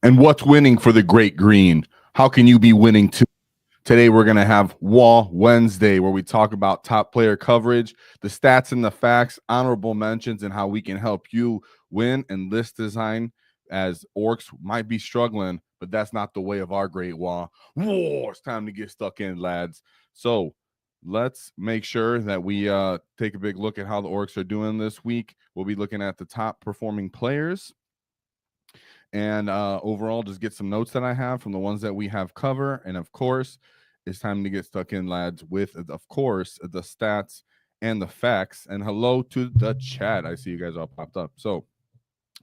And what's winning for the Great Green? How can you be winning too? Today, we're going to have WAAAGH Wednesday, where we talk about top player coverage, the stats and the facts, honorable mentions, and how we can help you win in list design, as Orks might be struggling, but that's not the way of our great WAAAGH. Whoa, it's time to get stuck in, lads. So let's make sure that we take a big look at how the Orks are doing this week. We'll be looking at the top performing players. And overall, just get some notes that I have from the ones that we have cover. And of course, it's time to get stuck in, lads, with, of course, the stats and the facts. And hello to the chat. I see you guys all popped up. So,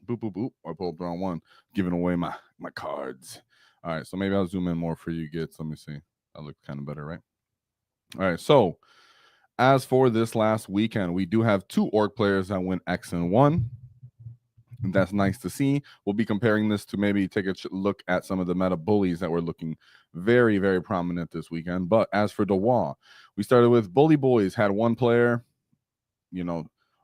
boop, boop, boop. I pulled the wrong one, giving away my cards. All right, so maybe I'll zoom in more for you gets. Let me see. That looks kind of better, right? All right, so as for this last weekend, we do have 2 Ork players that went X and 1. And that's nice to see. We'll be comparing this to maybe take a look at some of the meta bullies that were looking very, very prominent this weekend. But as for the WAAAGH, we started with Bully Boyz, had 1 player,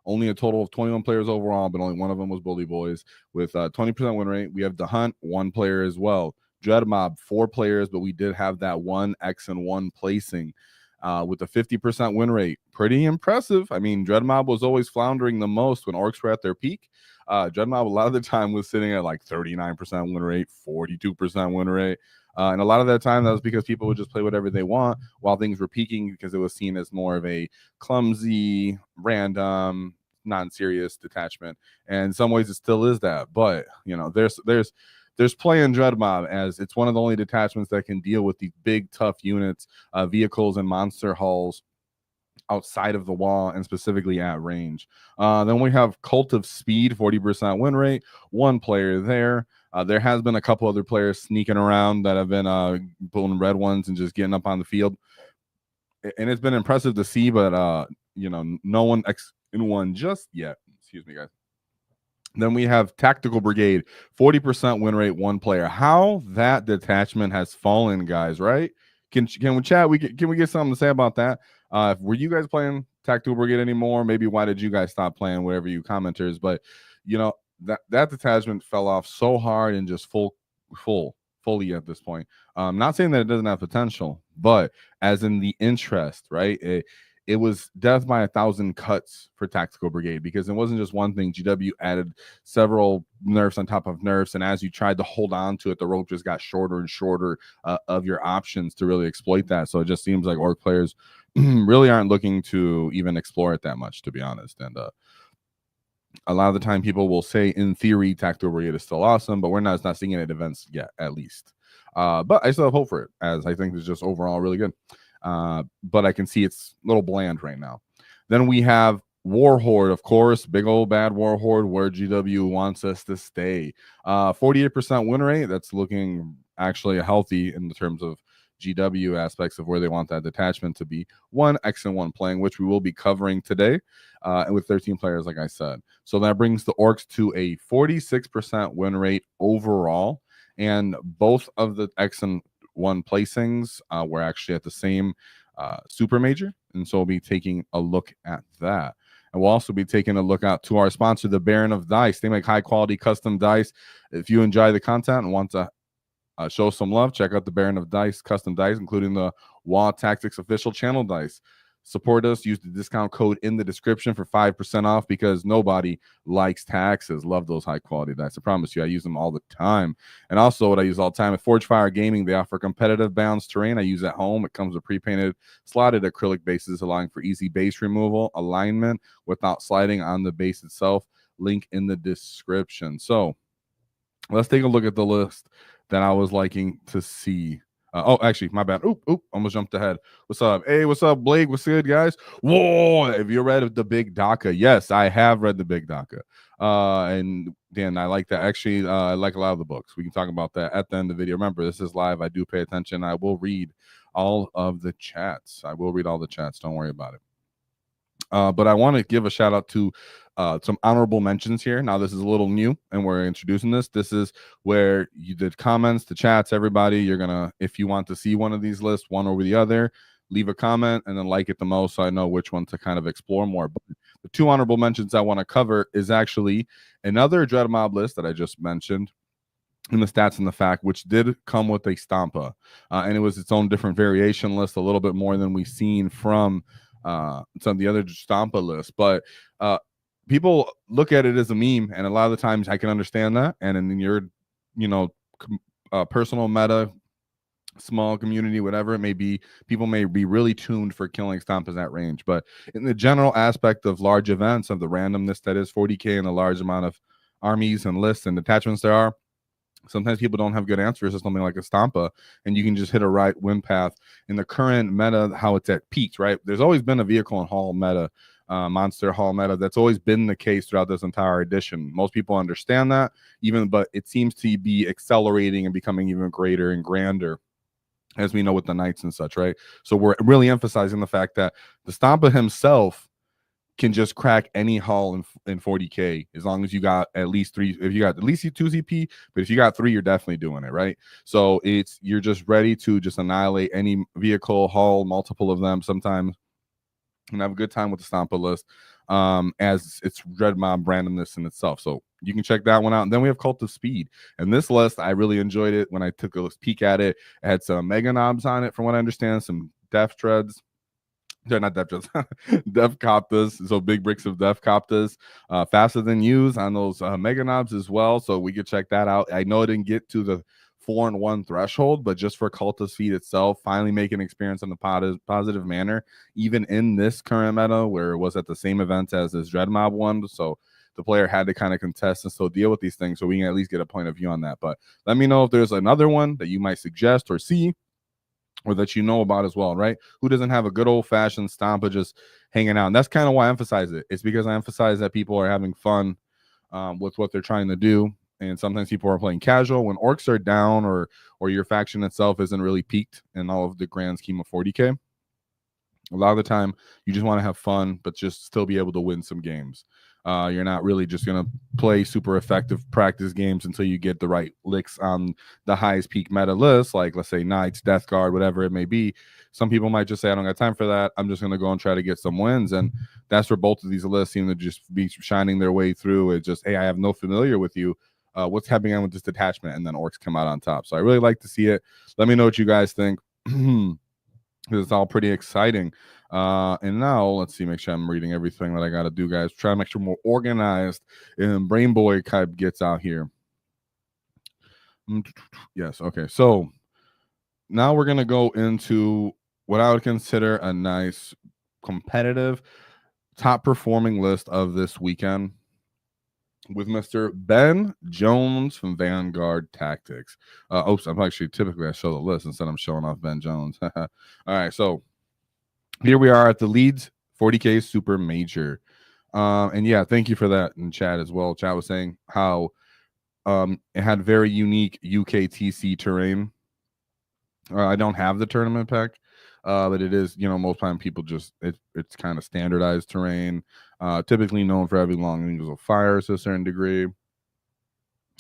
only a total of 21 players overall, but only one of them was Bully Boyz with 20% win rate. We have The Hunt, 1 player as well. Dread Mob, 4 players, but we did have that 1 X and 1 placing with a 50% win rate. Pretty impressive. I mean, Dread Mob was always floundering the most when Orks were at their peak. Dread Mob a lot of the time was sitting at like 39% win rate, 42% win rate. And a lot of that time, that was because people would just play whatever they want while things were peaking, because it was seen as more of a clumsy, random, non-serious detachment. And in some ways, it still is that. But, there's play in Dread Mob, as it's one of the only detachments that can deal with these big, tough units, vehicles, and monster hulls outside of the wall and specifically at range. Then we have Cult of Speed, 40% win rate, 1 player there. There has been a couple other players sneaking around that have been pulling red ones and just getting up on the field. And it's been impressive to see, but, no one X in 1 just yet. Excuse me, guys. Then we have Tactical Brigade, 40% win rate, 1 player. How that detachment has fallen, guys, right? Can we chat? Can we get something to say about that? Were you guys playing Tactical Brigade anymore? Maybe why did you guys stop playing? Whatever you commenters, but that detachment fell off so hard and just fully at this point. Not saying that it doesn't have potential, but as in the interest, right? It was death by 1,000 cuts for Tactical Brigade, because it wasn't just one thing. GW added several nerfs on top of nerfs, and as you tried to hold on to it, the rope just got shorter and shorter of your options to really exploit that. So it just seems like Ork players really aren't looking to even explore it that much, to be honest. And a lot of the time people will say, in theory, Tactical Brigade is still awesome, but we're not seeing it at events yet, at least. But I still have hope for it, as I think it's just overall really good. But I can see it's a little bland right now. Then we have War Horde, of course, big old bad War Horde, where GW wants us to stay. 48% win rate. That's looking actually healthy in the terms of GW aspects of where they want that detachment to be. 1 X and 1 playing, which we will be covering today, and with 13 players, like I said. So that brings the Orks to a 46% win rate overall, and both of the X and 1 placings were actually at the same super major, and so we'll be taking a look at that. And we'll also be taking a look out to our sponsor, the Baron of Dice. They make high quality custom dice. If you enjoy the content and want to show some love, check out the Baron of Dice custom dice, including the WAAAGH Tactics official channel dice. Support us. Use the discount code in the description for 5% off, because nobody likes taxes. Love those high quality dice. I promise you, I use them all the time. And also, what I use all the time at Forgefire Gaming, they offer competitive balanced terrain. I use at home. It comes with pre-painted slotted acrylic bases, allowing for easy base removal, alignment without sliding on the base itself. Link in the description. So let's take a look at the list that I was liking to see. Oh, actually, my bad. Oop, almost jumped ahead. What's up? Hey, what's up, Blake? What's good, guys? Whoa, have you read the Big Daka? Yes, I have read the Big Daka. And Dan, I like that. Actually, I like a lot of the books. We can talk about that at the end of the video. Remember, this is live. I do pay attention. I will read all of the chats. Don't worry about it. But I want to give a shout out to some honorable mentions here. Now, this is a little new, and we're introducing this. This is where you did comments, the chats, everybody. You're going to, if you want to see one of these lists, one over the other, leave a comment and then like it the most, so I know which one to kind of explore more. But the 2 honorable mentions I want to cover is actually another Dread Mob list that I just mentioned, in the stats and the fact, which did come with a Stompa, and it was its own different variation list, a little bit more than we've seen from some of the other Stompa lists. But people look at it as a meme, and a lot of the times I can understand that. And in your, personal meta, small community, whatever it may be, people may be really tuned for killing Stompas at range. But in the general aspect of large events, of the randomness that is 40K and the large amount of armies and lists and detachments there are, sometimes people don't have good answers to something like a Stompa, and you can just hit a right win path. In the current meta, how it's at peaks, right? There's always been a vehicle and haul meta, monster haul meta. That's always been the case throughout this entire edition. Most people understand that, but it seems to be accelerating and becoming even greater and grander, as we know with the knights and such, right? So we're really emphasizing the fact that the Stompa himself can just crack any hull in 40K as long as you got at least 3. If you got at least 2 ZP, but if you got 3, you're definitely doing it, right? So you're just ready to just annihilate any vehicle, hull, multiple of them sometimes, and have a good time with the Stompa list, as it's Dread Mob randomness in itself. So you can check that one out. And then we have Cult of Speed. And this list, I really enjoyed it when I took a peek at it. It had some Mega Knobs on it, from what I understand, some Death Treads. They're not Death Treads, Death Coptas. So big bricks of Death Coptas, faster than use on those Mega Knobs as well. So we could check that out. I know it didn't get to the 4-1 threshold, but just for Cult of Speed itself, finally making an experience in a positive manner, even in this current meta where it was at the same event as this Dread Mob one. So the player had to kind of contest and still deal with these things, so we can at least get a point of view on that. But let me know if there's another one that you might suggest or see, or that you know about as well, right? Who doesn't have a good old-fashioned Stompa just hanging out? And that's kind of why I emphasize it. It's because I emphasize that people are having fun with what they're trying to do. And sometimes people are playing casual when orcs are down, or your faction itself isn't really peaked in all of the grand scheme of 40K. A lot of the time, you just want to have fun, but just still be able to win some games. You're not really just going to play super effective practice games until you get the right licks on the highest peak meta list, like, let's say, Knights, Death Guard, whatever it may be. Some people might just say, I don't got time for that. I'm just going to go and try to get some wins. And that's where both of these lists seem to just be shining their way through. It's just, hey, I have no familiar with you. What's happening with this detachment? And then orcs come out on top. So I really like to see it. Let me know what you guys think. It's all pretty exciting. And now let's see, make sure I'm reading everything that I got to do, guys. Try to make sure more organized and Brain Boy type gets out here. Yes. Okay. So now we're going to go into what I would consider a nice competitive top performing list of this weekend, with Mr. Ben Jones from Vanguard Tactics. I'm actually, typically I show the list instead I'm showing off Ben Jones. All right, so here we are at the Leeds 40K Super Major. And yeah, thank you for that in chat as well. Chat was saying how it had very unique UKTC terrain. I don't have the tournament pack, but it is, most time people just, it's kind of standardized terrain, typically known for having long angles of fire to a certain degree,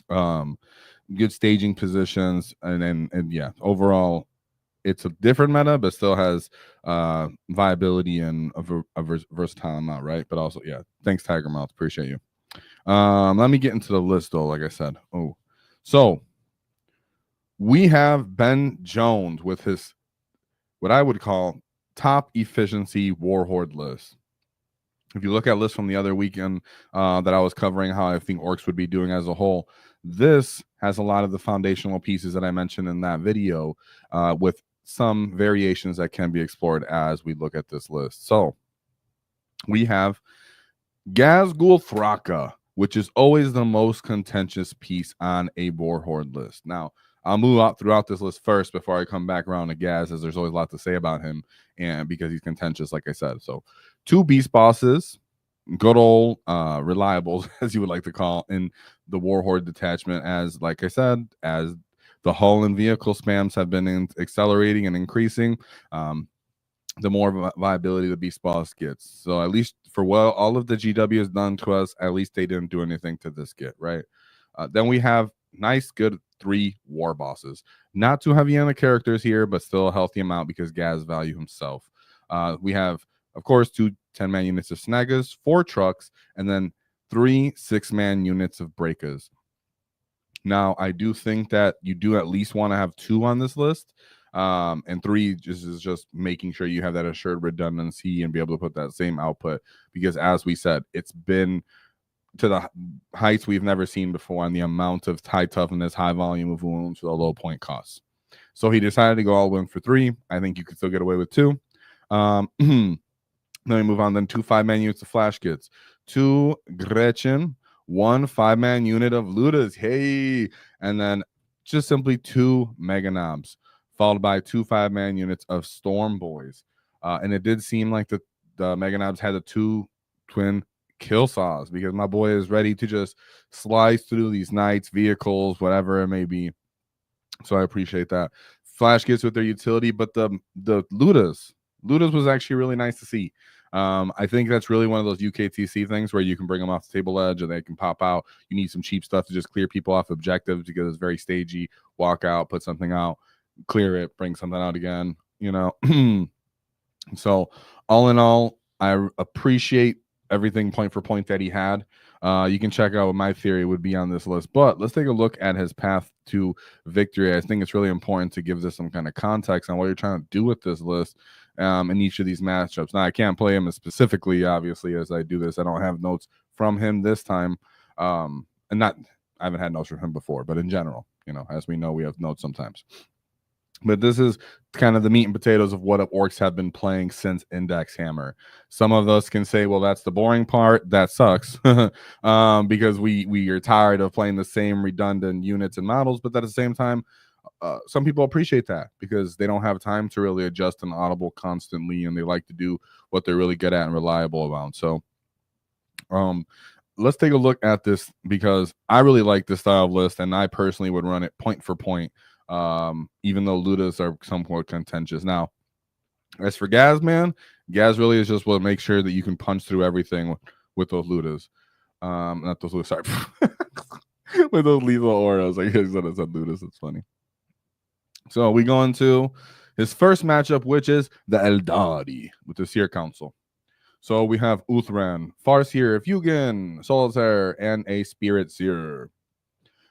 good staging positions, and yeah, overall it's a different meta, but still has viability and a versatile amount, right? But also, yeah, thanks Tiger Mouth, appreciate you. Let me get into the list though, like I said. So we have Ben Jones with his, what I would call, top efficiency War Horde list. If you look at lists from the other weekend that I was covering, how I think orcs would be doing as a whole, this has a lot of the foundational pieces that I mentioned in that video, with some variations that can be explored as we look at this list. So we have Ghaz Thraka, which is always the most contentious piece on a War Horde list. Now, I'll move out throughout this list first before I come back around to Ghaz, as there's always a lot to say about him, and because he's contentious, like I said. So 2 beast bosses, good old reliables, as you would like to call, in the War Horde detachment, as, like I said, as the hull and vehicle spams have been accelerating and increasing, the more viability the beast boss gets. So at least for what all of the GW has done to us, at least they didn't do anything to this kit, right? Then we have nice, good 3 war bosses. Not too heavy on the characters here, but still a healthy amount because Ghaz value himself. We have, of course, 2 10-man units of Snaggas, 4 trucks, and then 3 6-man units of breakers. Now, I do think that you do at least want to have 2 on this list. And 3 is just making sure you have that assured redundancy and be able to put that same output, because as we said, it's been to the heights we've never seen before on the amount of high toughness, high volume of wounds with a low point cost. So he decided to go all in for 3. I think you could still get away with 2. Then we move on. Then 2 5-man units of flash kits, 2 Gretchen, 1 5-man unit of Ludas. Hey, and then just simply 2 Mega Knobs, followed by 2 5-man units of Storm Boys. And it did seem like the Mega Knobs had the 2 twin kill saws, because my boy is ready to just slice through these knights, vehicles, whatever it may be. So I appreciate that. Flash kits with their utility, but the Ludas was actually really nice to see. I think that's really one of those UKTC things where you can bring them off the table edge and they can pop out. You need some cheap stuff to just clear people off objectives because it's very stagey. Walk out, put something out, clear it, bring something out again, you know. So all in all, I appreciate everything point for point that he had. You can check out what my theory would be on this list, but let's take a look at his path to victory. I think it's really important to give this some kind of context on what you're trying to do with this list in each of these matchups. Now, I can't play him specifically, obviously, as I do this. I don't have notes from him this time, and I haven't had notes from him before, but in general, you know, as we know, we have notes sometimes. But this is kind of the meat and potatoes of what Orks have been playing since Index Hammer. Some of us can say, well, that's the boring part. That sucks because we are tired of playing the same redundant units and models. But at the same time, some people appreciate that because they don't have time to really adjust and audible constantly, and they like to do what they're really good at and reliable about. So let's take a look at this, because I really like this style of list, and I personally would run it point for point. Even though Ludas are somewhat contentious. Now, as for Ghaz, man, Ghaz really is just what makes sure that you can punch through everything with those Ludas. Not those Ludas, sorry. With those lethal auras. I guess that is a Ludas. It's funny. So we go into his first matchup, which is the Eldari with the Seer Council. So we have Uthran, Farseer, Fugan, Solitaire, and a Spirit Seer.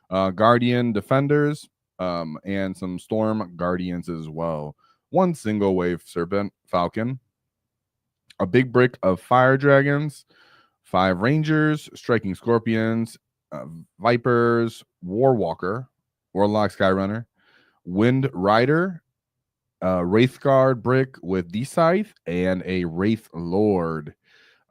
Guardian Defenders, and some Storm Guardians as well. 1 single wave Serpent Falcon, a big brick of Fire Dragons, 5 Rangers, Striking Scorpions, Vipers, Warwalker, Warlock Skyrunner, Wind Rider, Wraithguard brick with the Scythe, and a Wraith Lord.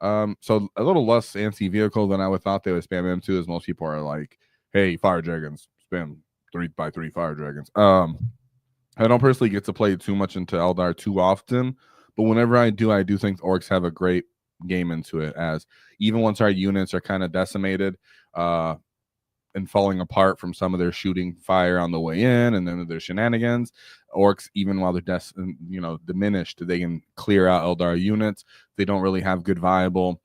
So a little less fancy vehicle than I would thought they would spam into, as most people are like, hey, Fire Dragons, spam 3x3 Fire Dragons. I don't personally get to play too much into Eldar too often, but whenever I do think Orks have a great game into it, as even once our units are kind of decimated and falling apart from some of their shooting fire on the way in and then their shenanigans, Orks, even while they're diminished, they can clear out Eldar units. They don't really have good viable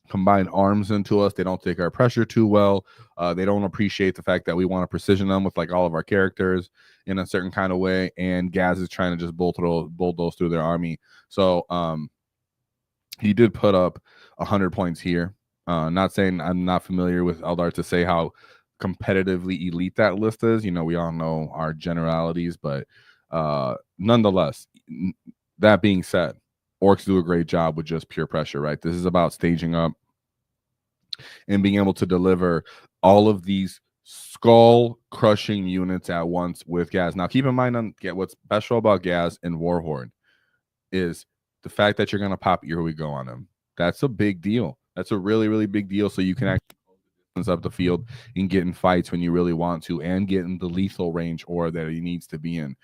combine arms into us. They don't take our pressure too well. They don't appreciate the fact that we want to precision them with like all of our characters in a certain kind of way, and Ghaz is trying to just bulldoze through their army. So he did put up 100 points here. Not saying I'm not familiar with Eldar to say how competitively elite that list is. You know, we all know our generalities, but nonetheless, that being said, Orks do a great job with just pure pressure, right? This is about staging up and being able to deliver all of these skull-crushing units at once with Ghaz. Now, keep in mind what's special about Ghaz and War Horde is the fact that you're going to pop Here We Go on him. That's a big deal. That's a really, really big deal, so you can actually up the field and get in fights when you really want to and get in the lethal range or that he needs to be in.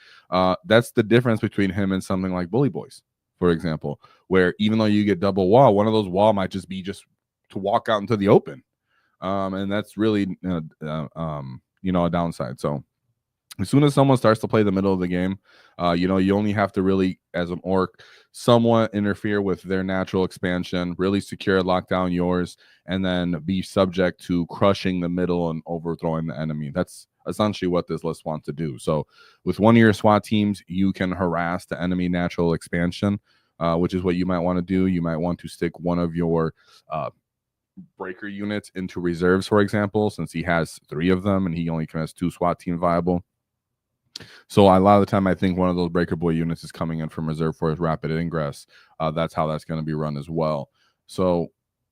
That's the difference between him and something like Bully Boyz, for example, where even though you get double wall, one of those wall might just be just to walk out into the open. And that's really, a downside. So as soon as someone starts to play the middle of the game, you only have to really, as an Ork, somewhat interfere with their natural expansion, really secure, lock down yours, and then be subject to crushing the middle and overthrowing the enemy. That's essentially what this list wants to do. So with one of your SWAT teams, you can harass the enemy natural expansion, which is what you might want to do. You might want to stick one of your breaker units into reserves, for example, since he has 3 of them and he only has 2 SWAT team viable. So a lot of the time, I think one of those breaker boy units is coming in from reserve for his rapid ingress. That's how that's going to be run as well. So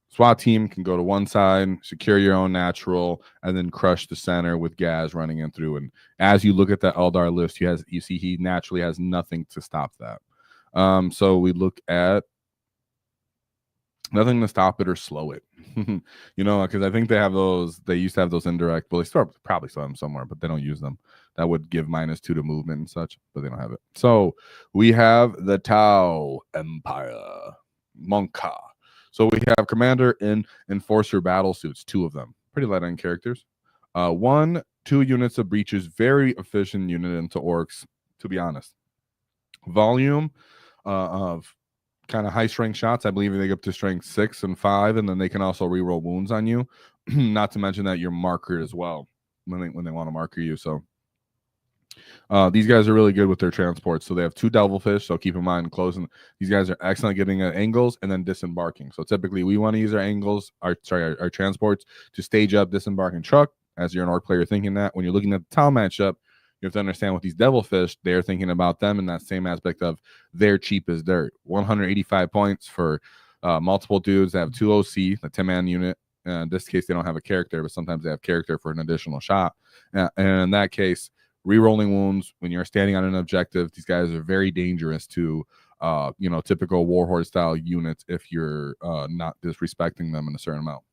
SWAT team can go to one side, secure your own natural, and then crush the center with Ghaz running in through. And as you look at that Eldar list, you see he naturally has nothing to stop that. So we look at nothing to stop it or slow it. You know, because I think they have those. They used to have those indirect. Well, they probably saw them somewhere, but they don't use them. That would give -2 to movement and such, but they don't have it. So we have the Tau Empire Monka. So we have Commander and Enforcer battle suits, 2 of them. Pretty light on characters. 1, 2 units of breaches, very efficient unit into Orks, to be honest. Volume of kind of high strength shots. I believe they get up to strength 6 and 5, and then they can also reroll wounds on you. Not to mention that you're markered as well when they want to marker you. So these guys are really good with their transports. So they have 2 devilfish. So keep in mind, closing. These guys are excellent getting at angles and then disembarking. So typically we want to use our angles, our transports to stage up, disembark, and truck. As you're an Ork player thinking that, when you're looking at the Tau matchup, you have to understand with these devilfish, they're thinking about them in that same aspect of they're cheap as dirt. 185 points for multiple dudes that have 2 OC, the 10-man unit. In this case, they don't have a character, but sometimes they have character for an additional shot. And in that case, rerolling wounds when you're standing on an objective, these guys are very dangerous to typical War Horde style units if you're not disrespecting them in a certain amount.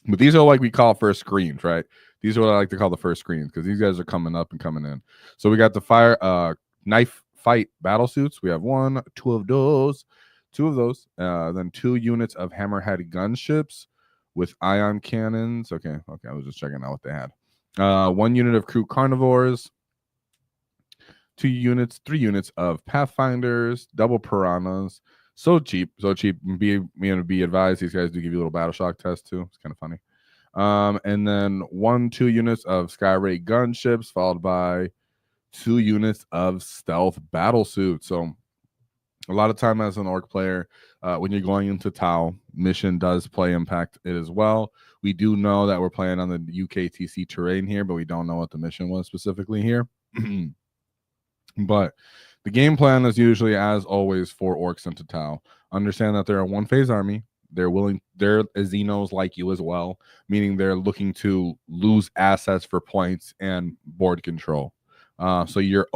But these are like we call first screens, right? These are what I like to call the first screens because these guys are coming up and coming in. So we got the fire knife fight battle suits. We have 1, 2 of those, then 2 units of hammerhead gunships with ion cannons. Okay, I was just checking out what they had. 1 unit of crew carnivores, 3 units of pathfinders, double piranhas. So cheap. Be advised, these guys do give you a little battle shock test too. It's kind of funny. And then 1, 2 units of Skyray gunships, followed by 2 units of stealth battle suits. So a lot of time as an Ork player, when you're going into Tau, mission does play impact it as well. We do know that we're playing on the UKTC terrain here, but we don't know what the mission was specifically here. But the game plan is usually, as always, for Orks into Tau. Understand that they're a 1-phase army. They're Xenos like you as well, meaning they're looking to lose assets for points and board control. So your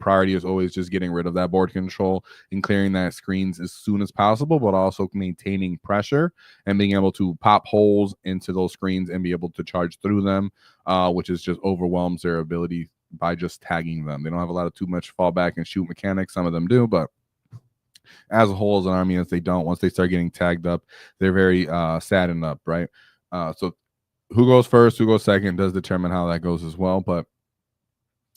priority is always just getting rid of that board control and clearing that screens as soon as possible, but also maintaining pressure and being able to pop holes into those screens and be able to charge through them, which is just overwhelms their ability by just tagging them. They don't have a lot of too much fallback and shoot mechanics. Some of them do, but as a whole, as an army, as they don't, once they start getting tagged up, they're very saddened up, right? So who goes first, who goes second does determine how that goes as well. But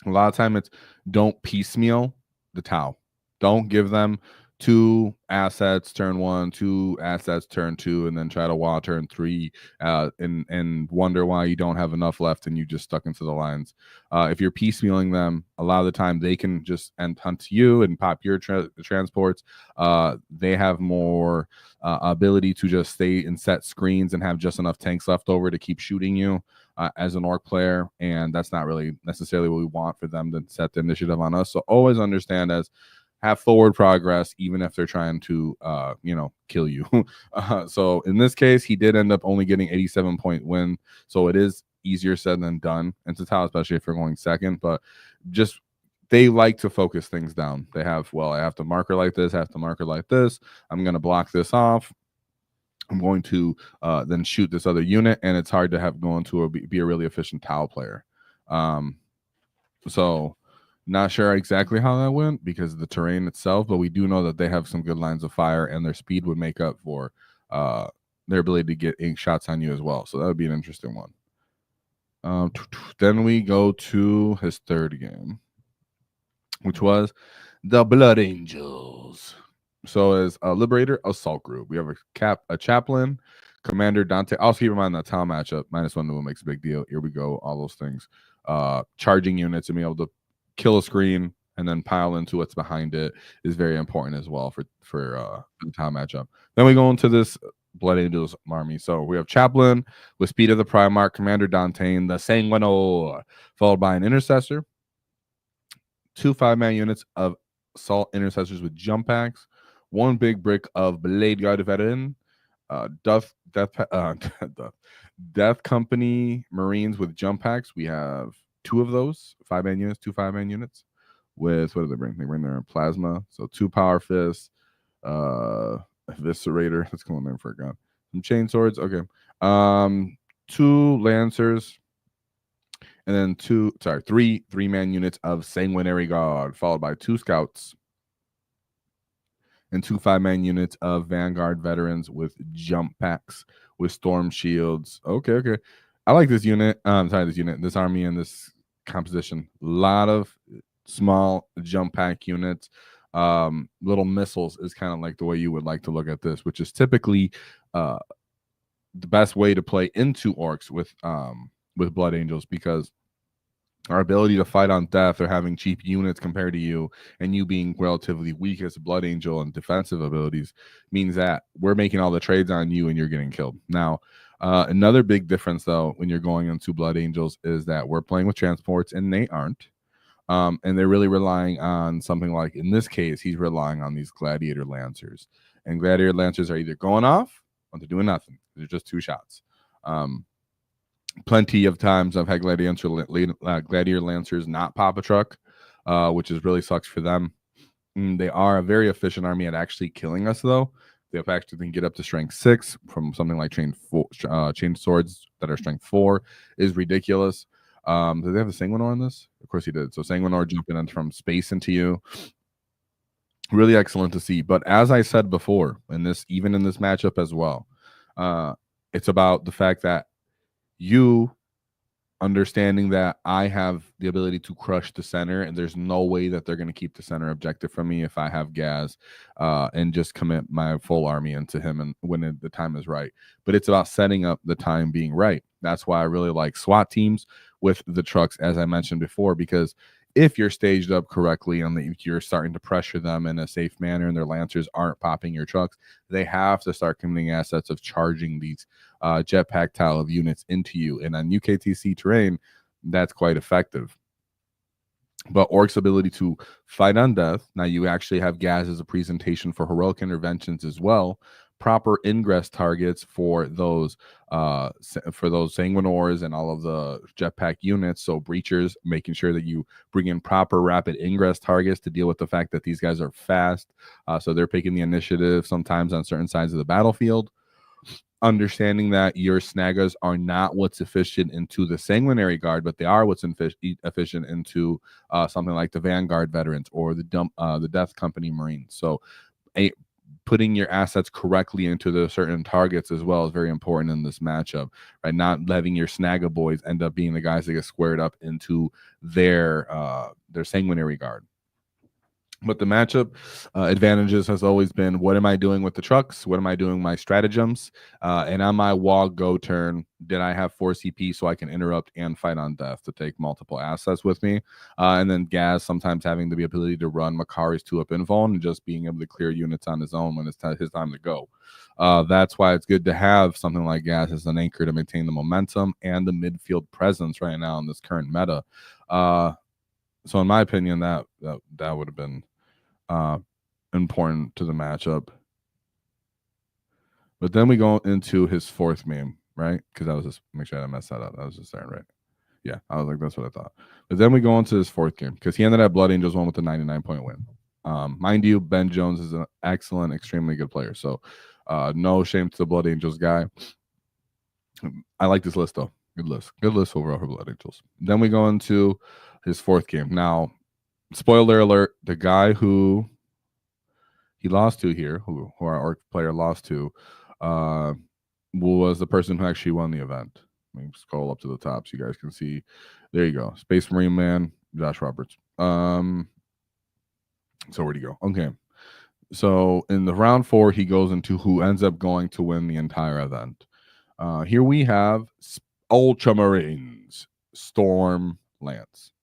a lot of time it's don't piecemeal the Tau. Don't give them 2 assets turn 1, 2 assets turn 2, and then try to WAAAGH turn 3 and wonder why you don't have enough left and you just stuck into the lines. If you're piecemealing them, a lot of the time they can just hunt you and pop your transports. They have more ability to just stay and set screens and have just enough tanks left over to keep shooting you as an Ork player, and that's not really necessarily what we want for them to set the initiative on us. So always understand have forward progress, even if they're trying to, kill you. So in this case, he did end up only getting 87-point win. So it is easier said than done into Tau, especially if you're going second. But just they like to focus things down. They have, I have to marker like this, I have to marker like this. I'm going to block this off. I'm going to then shoot this other unit, and it's hard to have going to be a really efficient Tau player. So not sure exactly how that went because of the terrain itself, but we do know that they have some good lines of fire, and their speed would make up for their ability to get ink shots on you as well. So that would be an interesting one. Then we go to his 3rd game, which was the Blood Angels. So as a Liberator Assault Group, we have a Chaplain, Commander Dante. Also keep in mind that Tau matchup, -1 to 1 makes a big deal. Here we go, all those things. Charging units and being able to kill a screen and then pile into what's behind it is very important as well for the Tau matchup. Then we go into this Blood Angels army. So we have Chaplain with Speed of the Primarch, Commander Dantain, the Sanguinor, followed by an Intercessor, 2 5-man units of Assault Intercessors with jump packs, 1 big brick of Blade Guard Veteran, Death Company Marines with jump packs. We have 2 of those 5-man units, 2 5-man units with, what do they bring? They bring their plasma. So 2 Power Fists, Eviscerator. That's cool name for a gun. Some chain swords. Okay. 2 Lancers, and then 3 3-man units of Sanguinary Guard, followed by 2 Scouts and 2 5-man units of Vanguard Veterans with jump packs with Storm Shields. Okay. I like this unit. This army and this composition. A lot of small jump pack units. Little missiles is kind of like the way you would like to look at this, which is typically the best way to play into Orks with Blood Angels, because our ability to fight on death or having cheap units compared to you, and you being relatively weak as a Blood Angel and defensive abilities, means that we're making all the trades on you and you're getting killed. Now, another big difference, though, when you're going into Blood Angels is that we're playing with transports and they aren't. And they're really relying on something like, in this case, he's relying on these Gladiator Lancers. And Gladiator Lancers are either going off or they're doing nothing. They're just 2 shots. Plenty of times I've had Gladiator Lancers not pop a truck, which is really sucks for them. They are a very efficient army at actually killing us, though. They have actually can get up to strength 6 from something like chain swords that are strength 4 is ridiculous. Did they have a Sanguinor on this? Of course he did. So Sanguinor jumping in from space into you. Really excellent to see. But as I said before, even in this matchup as well, it's about the fact that you understanding that I have the ability to crush the center, and there's no way that they're going to keep the center objective from me if I have Ghaz and just commit my full army into him and when the time is right. But it's about setting up the time being right. That's why I really like SWAT teams with the trucks, as I mentioned before, because if you're staged up correctly and you're starting to pressure them in a safe manner and their Lancers aren't popping your trucks, they have to start committing assets of charging these jetpack tile of units into you. And on UKTC terrain, that's quite effective. But Ork's ability to fight on death, now you actually have Ghaz as a presentation for heroic interventions as well. Proper ingress targets for those Sanguinors and all of the jetpack units. So breachers, making sure that you bring in proper rapid ingress targets to deal with the fact that these guys are fast. So they're picking the initiative sometimes on certain sides of the battlefield. Understanding that your Snaggas are not what's efficient into the Sanguinary Guard, but they are what's efficient into something like the Vanguard Veterans or the Death Company Marines. So putting your assets correctly into the certain targets as well is very important in this matchup, right? Not letting your Snagga boys end up being the guys that get squared up into their Sanguinary Guard. But the matchup advantages has always been, what am I doing with the trucks? What am I doing with my stratagems? And on my WAAAGH go turn, did I have 4 CP so I can interrupt and fight on death to take multiple assets with me? And then Ghaz sometimes having the ability to run Makari's 2-up invuln and just being able to clear units on his own when it's his time to go. That's why it's good to have something like Ghaz as an anchor to maintain the momentum and the midfield presence right now in this current meta. So in my opinion, that would have been important to the matchup. But then we go into his 4th meme, right? Because I was just, make sure I didn't mess that up. I was just saying, right? Yeah, I was like, that's what I thought. But then we go into his 4th game because he ended up Blood Angels 1 with a 99-point win. Mind you, Ben Jones is an excellent, extremely good player. So no shame to the Blood Angels guy. I like this list, though. Good list. Good list overall for Blood Angels. Then we go into his 4th game. Now, spoiler alert, the guy who he lost to here, who our Ork player lost to, was the person who actually won the event. Let me scroll up to the top so you guys can see. There you go. Space Marine Man, Josh Roberts. So where'd he go? Okay. So in the round 4, he goes into who ends up going to win the entire event. Here we have Ultramarines, Storm Lance.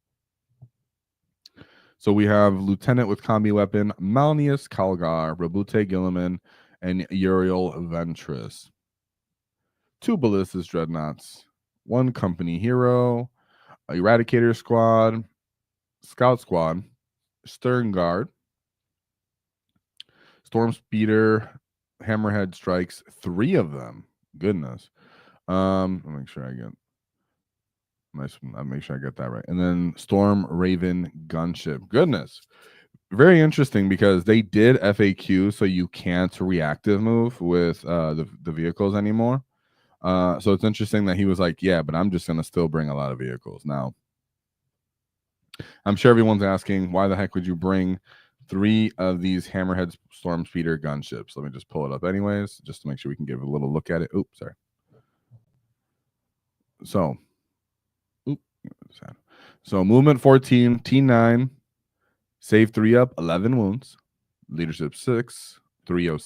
So we have Lieutenant with combi weapon, Malnius Kalgar, Rabute Gilliman, and Uriel Ventress. 2 Ballistas Dreadnoughts, 1 Company Hero, Eradicator Squad, Scout Squad, Stern Guard, Storm Speeder, Hammerhead Strikes, 3 of them. Goodness. I'll make sure I get that right. And then Storm Raven Gunship. Goodness. Very interesting because they did FAQ so you can't reactive move with the vehicles anymore. So it's interesting that he was like, yeah, but I'm just going to still bring a lot of vehicles. Now, I'm sure everyone's asking, why the heck would you bring 3 of these Hammerhead Storm Speeder gunships? Let me just pull it up anyways, just to make sure we can give a little look at it. Oops, sorry. So movement 14, T9, save 3 up, 11 wounds, leadership 6, 3 OC.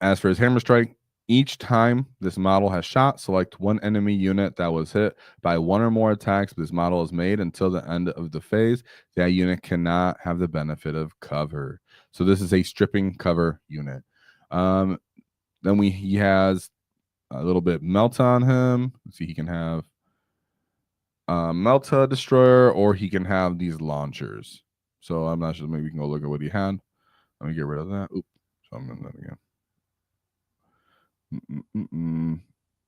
As for his hammer strike, each time this model has shot, select 1 enemy unit that was hit by 1 or more attacks this model is made until the end of the phase. That unit cannot have the benefit of cover. So this is a stripping cover unit. Then he has a little bit Melta on him. Let's see, he can have Melta Destroyer, or he can have these launchers. So I'm not sure. Maybe we can go look at what he had. Let me get rid of that. Oops. So I'm doing that again.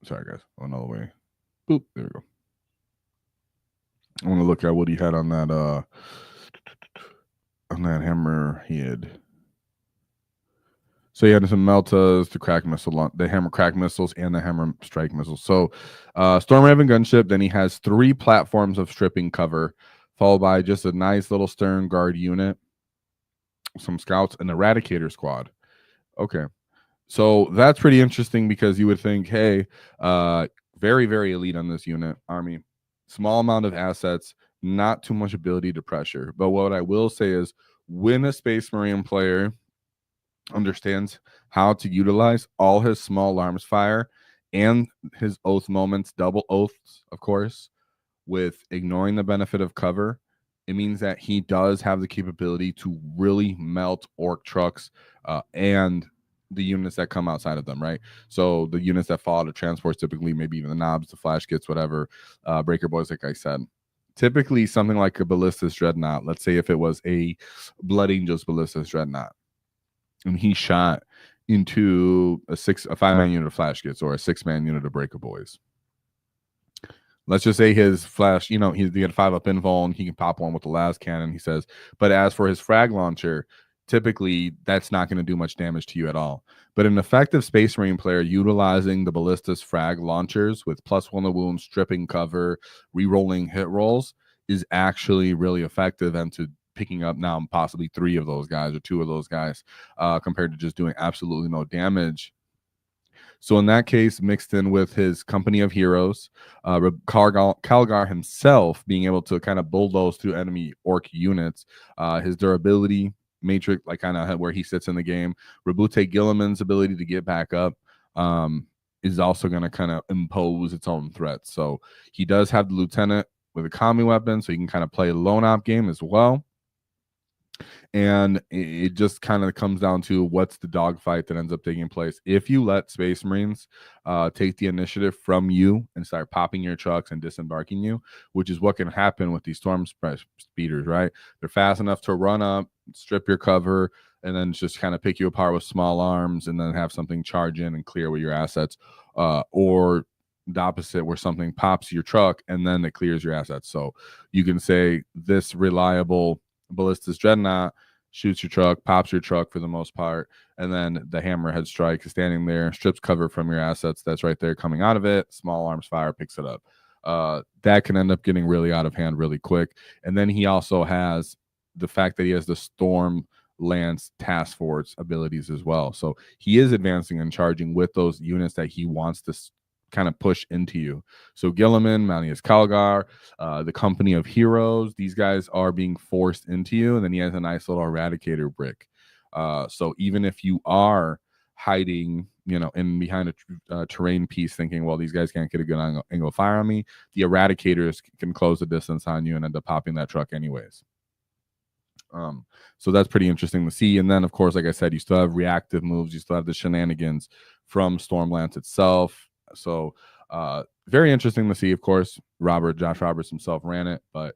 Sorry, guys. Another way. Boop. There we go. I want to look at what he had on that hammer head. So he had some Meltas, the crack missile, the hammer crack missiles, and the hammer strike missiles. So Storm Raven gunship. Then he has 3 platforms of stripping cover, followed by just a nice little stern guard unit, some scouts, an eradicator squad. Okay. So that's pretty interesting because you would think, hey, very, very elite on this unit, army, small amount of assets, not too much ability to pressure. But what I will say is when a Space Marine player understands how to utilize all his small arms fire and his oath moments, double oaths, of course, with ignoring the benefit of cover, it means that he does have the capability to really melt orc trucks and the units that come outside of them, right? So the units that fall out of transports, typically maybe even the knobs, the flash kits, whatever, breaker boys, like I said. Typically something like a Ballistas Dreadnought, let's say if it was a Blood Angels Ballistas Dreadnought, and he shot into a 5-man unit of flash kits or a 6-man unit of breaker boys. Let's just say his flash, he had 5-up invul and he can pop one with the last cannon, he says. But as for his frag launcher, typically that's not going to do much damage to you at all. But an effective Space Marine player utilizing the Ballistas frag launchers with +1 to wound, stripping cover, re-rolling hit rolls is actually really effective, and to picking up now possibly 3 of those guys or 2 of those guys compared to just doing absolutely no damage. So in that case, mixed in with his company of heroes, Calgar himself being able to kind of bulldoze through enemy orc units, his durability matrix, like kind of where he sits in the game, Rabute Gilliman's ability to get back up is also going to kind of impose its own threats. So he does have the lieutenant with a commie weapon, so he can kind of play a lone op game as well. And it just kind of comes down to what's the dogfight that ends up taking place. If you let Space Marines take the initiative from you and start popping your trucks and disembarking you, which is what can happen with these Storm Speeders, right? They're fast enough to run up, strip your cover, and then just kind of pick you apart with small arms and then have something charge in and clear with your assets. Or the opposite, where something pops your truck and then it clears your assets. So you can say this reliable Ballistas Dreadnought shoots your truck, pops your truck for the most part, and then the Hammerhead Strike is standing there, strips cover from your assets that's right there coming out of it, small arms fire picks it up. That can end up getting really out of hand really quick. And then he also has the fact that he has the Storm Lance Task Force abilities as well. So he is advancing and charging with those units that he wants to kind of push into you. So Gilliman, Malleus Calgar, the company of heroes, these guys are being forced into you, and then he has a nice little eradicator brick. So even if you are hiding, in behind a terrain piece, thinking, well, these guys can't get a good angle of fire on me, the eradicators can close the distance on you and end up popping that truck anyways. So that's pretty interesting to see. And then, of course, like I said, you still have reactive moves. You still have the shenanigans from Stormlance itself. So very interesting to see. Of course, Josh Roberts himself ran it, but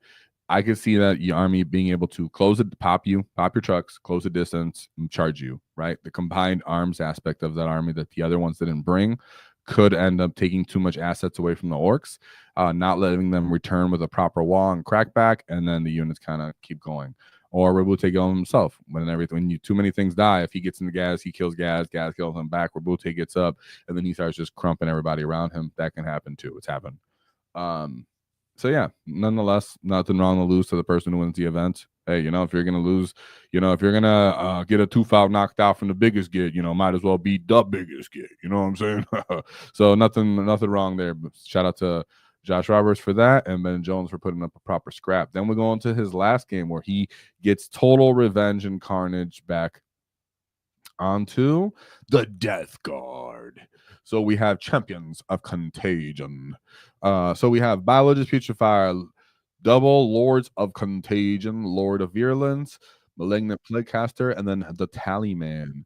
I could see that your army being able to close it, pop your trucks, close the distance, and charge you, right? The combined arms aspect of that army that the other ones didn't bring could end up taking too much assets away from the Orks, not letting them return with a proper wall and crackback, and then the units kind of keep going. Or Rabute go himself when too many things die. If he gets into Ghaz, he kills Ghaz kills him back. Rabute gets up, and then he starts just crumping everybody around him. That can happen too. It's happened. So yeah, nonetheless, nothing wrong to lose to the person who wins the event. Hey, if you're gonna lose, if you're gonna get a 2-5 knocked out from the biggest git, might as well be the biggest git. You know what I'm saying? So nothing wrong there. But shout out to Josh Roberts for that, and Ben Jones for putting up a proper scrap. Then we go into his last game where he gets total revenge and carnage back onto the Death Guard. So we have Champions of Contagion. So we have Biologist Putrefier, Double Lords of Contagion, Lord of Virulence, Malignant Plaguecaster, and then the Tallyman.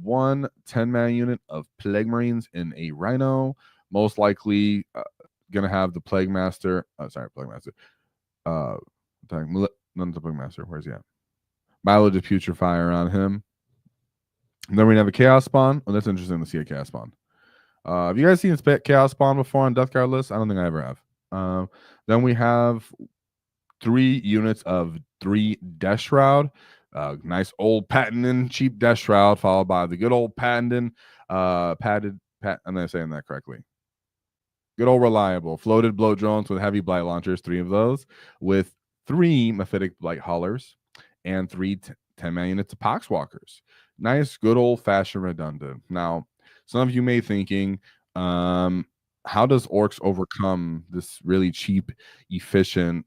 1 10-man unit of Plague Marines in a Rhino. Most likely gonna have the Plague Master. Plague Master. None of the Plague Master. Where's he at? Biologist Putrefier on him. And then we have a Chaos Spawn. Oh, that's interesting to see a Chaos Spawn. Have you guys seen Chaos Spawn before on Death Guard list? I don't think I ever have. Then we have 3 units of 3 Death Shroud. Nice old patented cheap Death Shroud, followed by the good old patented I'm not saying that correctly. Good old reliable floated blow drones with heavy blight launchers, 3 of those, with 3 Mephitic blight haulers and 3 10-man units of Poxwalkers. Nice, good old-fashioned redundant. Now, some of you may be thinking, how does Orks overcome this really cheap, efficient,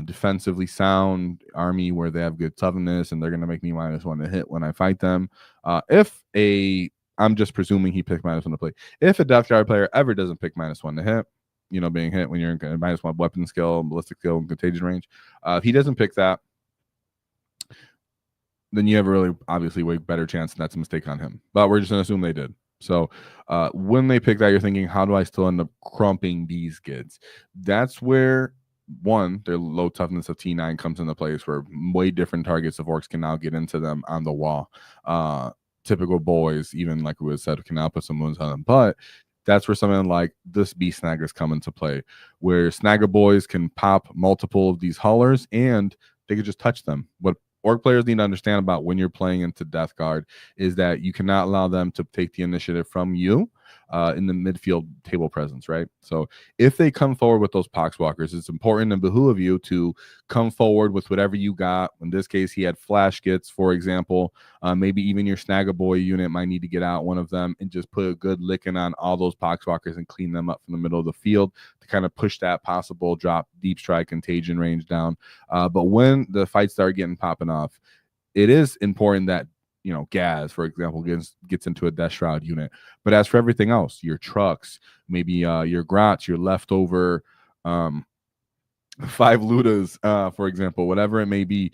defensively sound army where they have good toughness and they're going to make me -1 to hit when I fight them? I'm just presuming he picked -1 to play. If a Death Guard player ever doesn't pick -1 to hit, being hit when you're in -1 weapon skill, ballistic skill, and contagion range, if he doesn't pick that, then you have a really obviously way better chance that's a mistake on him. But we're just going to assume they did. So when they pick that, you're thinking, how do I still end up crumping these kids? That's where, one, their low toughness of T9 comes into place, where way different targets of Orks can now get into them on the wall. Typical boys, even like we said, can now put some wounds on them. But that's where something like this Beast Snaggers come into play, where Snagger boys can pop multiple of these haulers and they could just touch them. What Ork players need to understand about when you're playing into Death Guard is that you cannot allow them to take the initiative from you in the midfield table presence, right? So if they come forward with those Poxwalkers, it's important and behoove you to come forward with whatever you got. In this case, he had Flash Gits, for example. Maybe even your Snagger Boy unit might need to get out one of them and just put a good licking on all those Poxwalkers and clean them up from the middle of the field to kind of push that possible drop deep strike contagion range down. But when the fights start getting popping off, it is important that Ghaz, for example, gets into a Death Shroud unit. But as for everything else, your trucks, maybe your grots, your leftover 5 Ludas, for example, whatever it may be,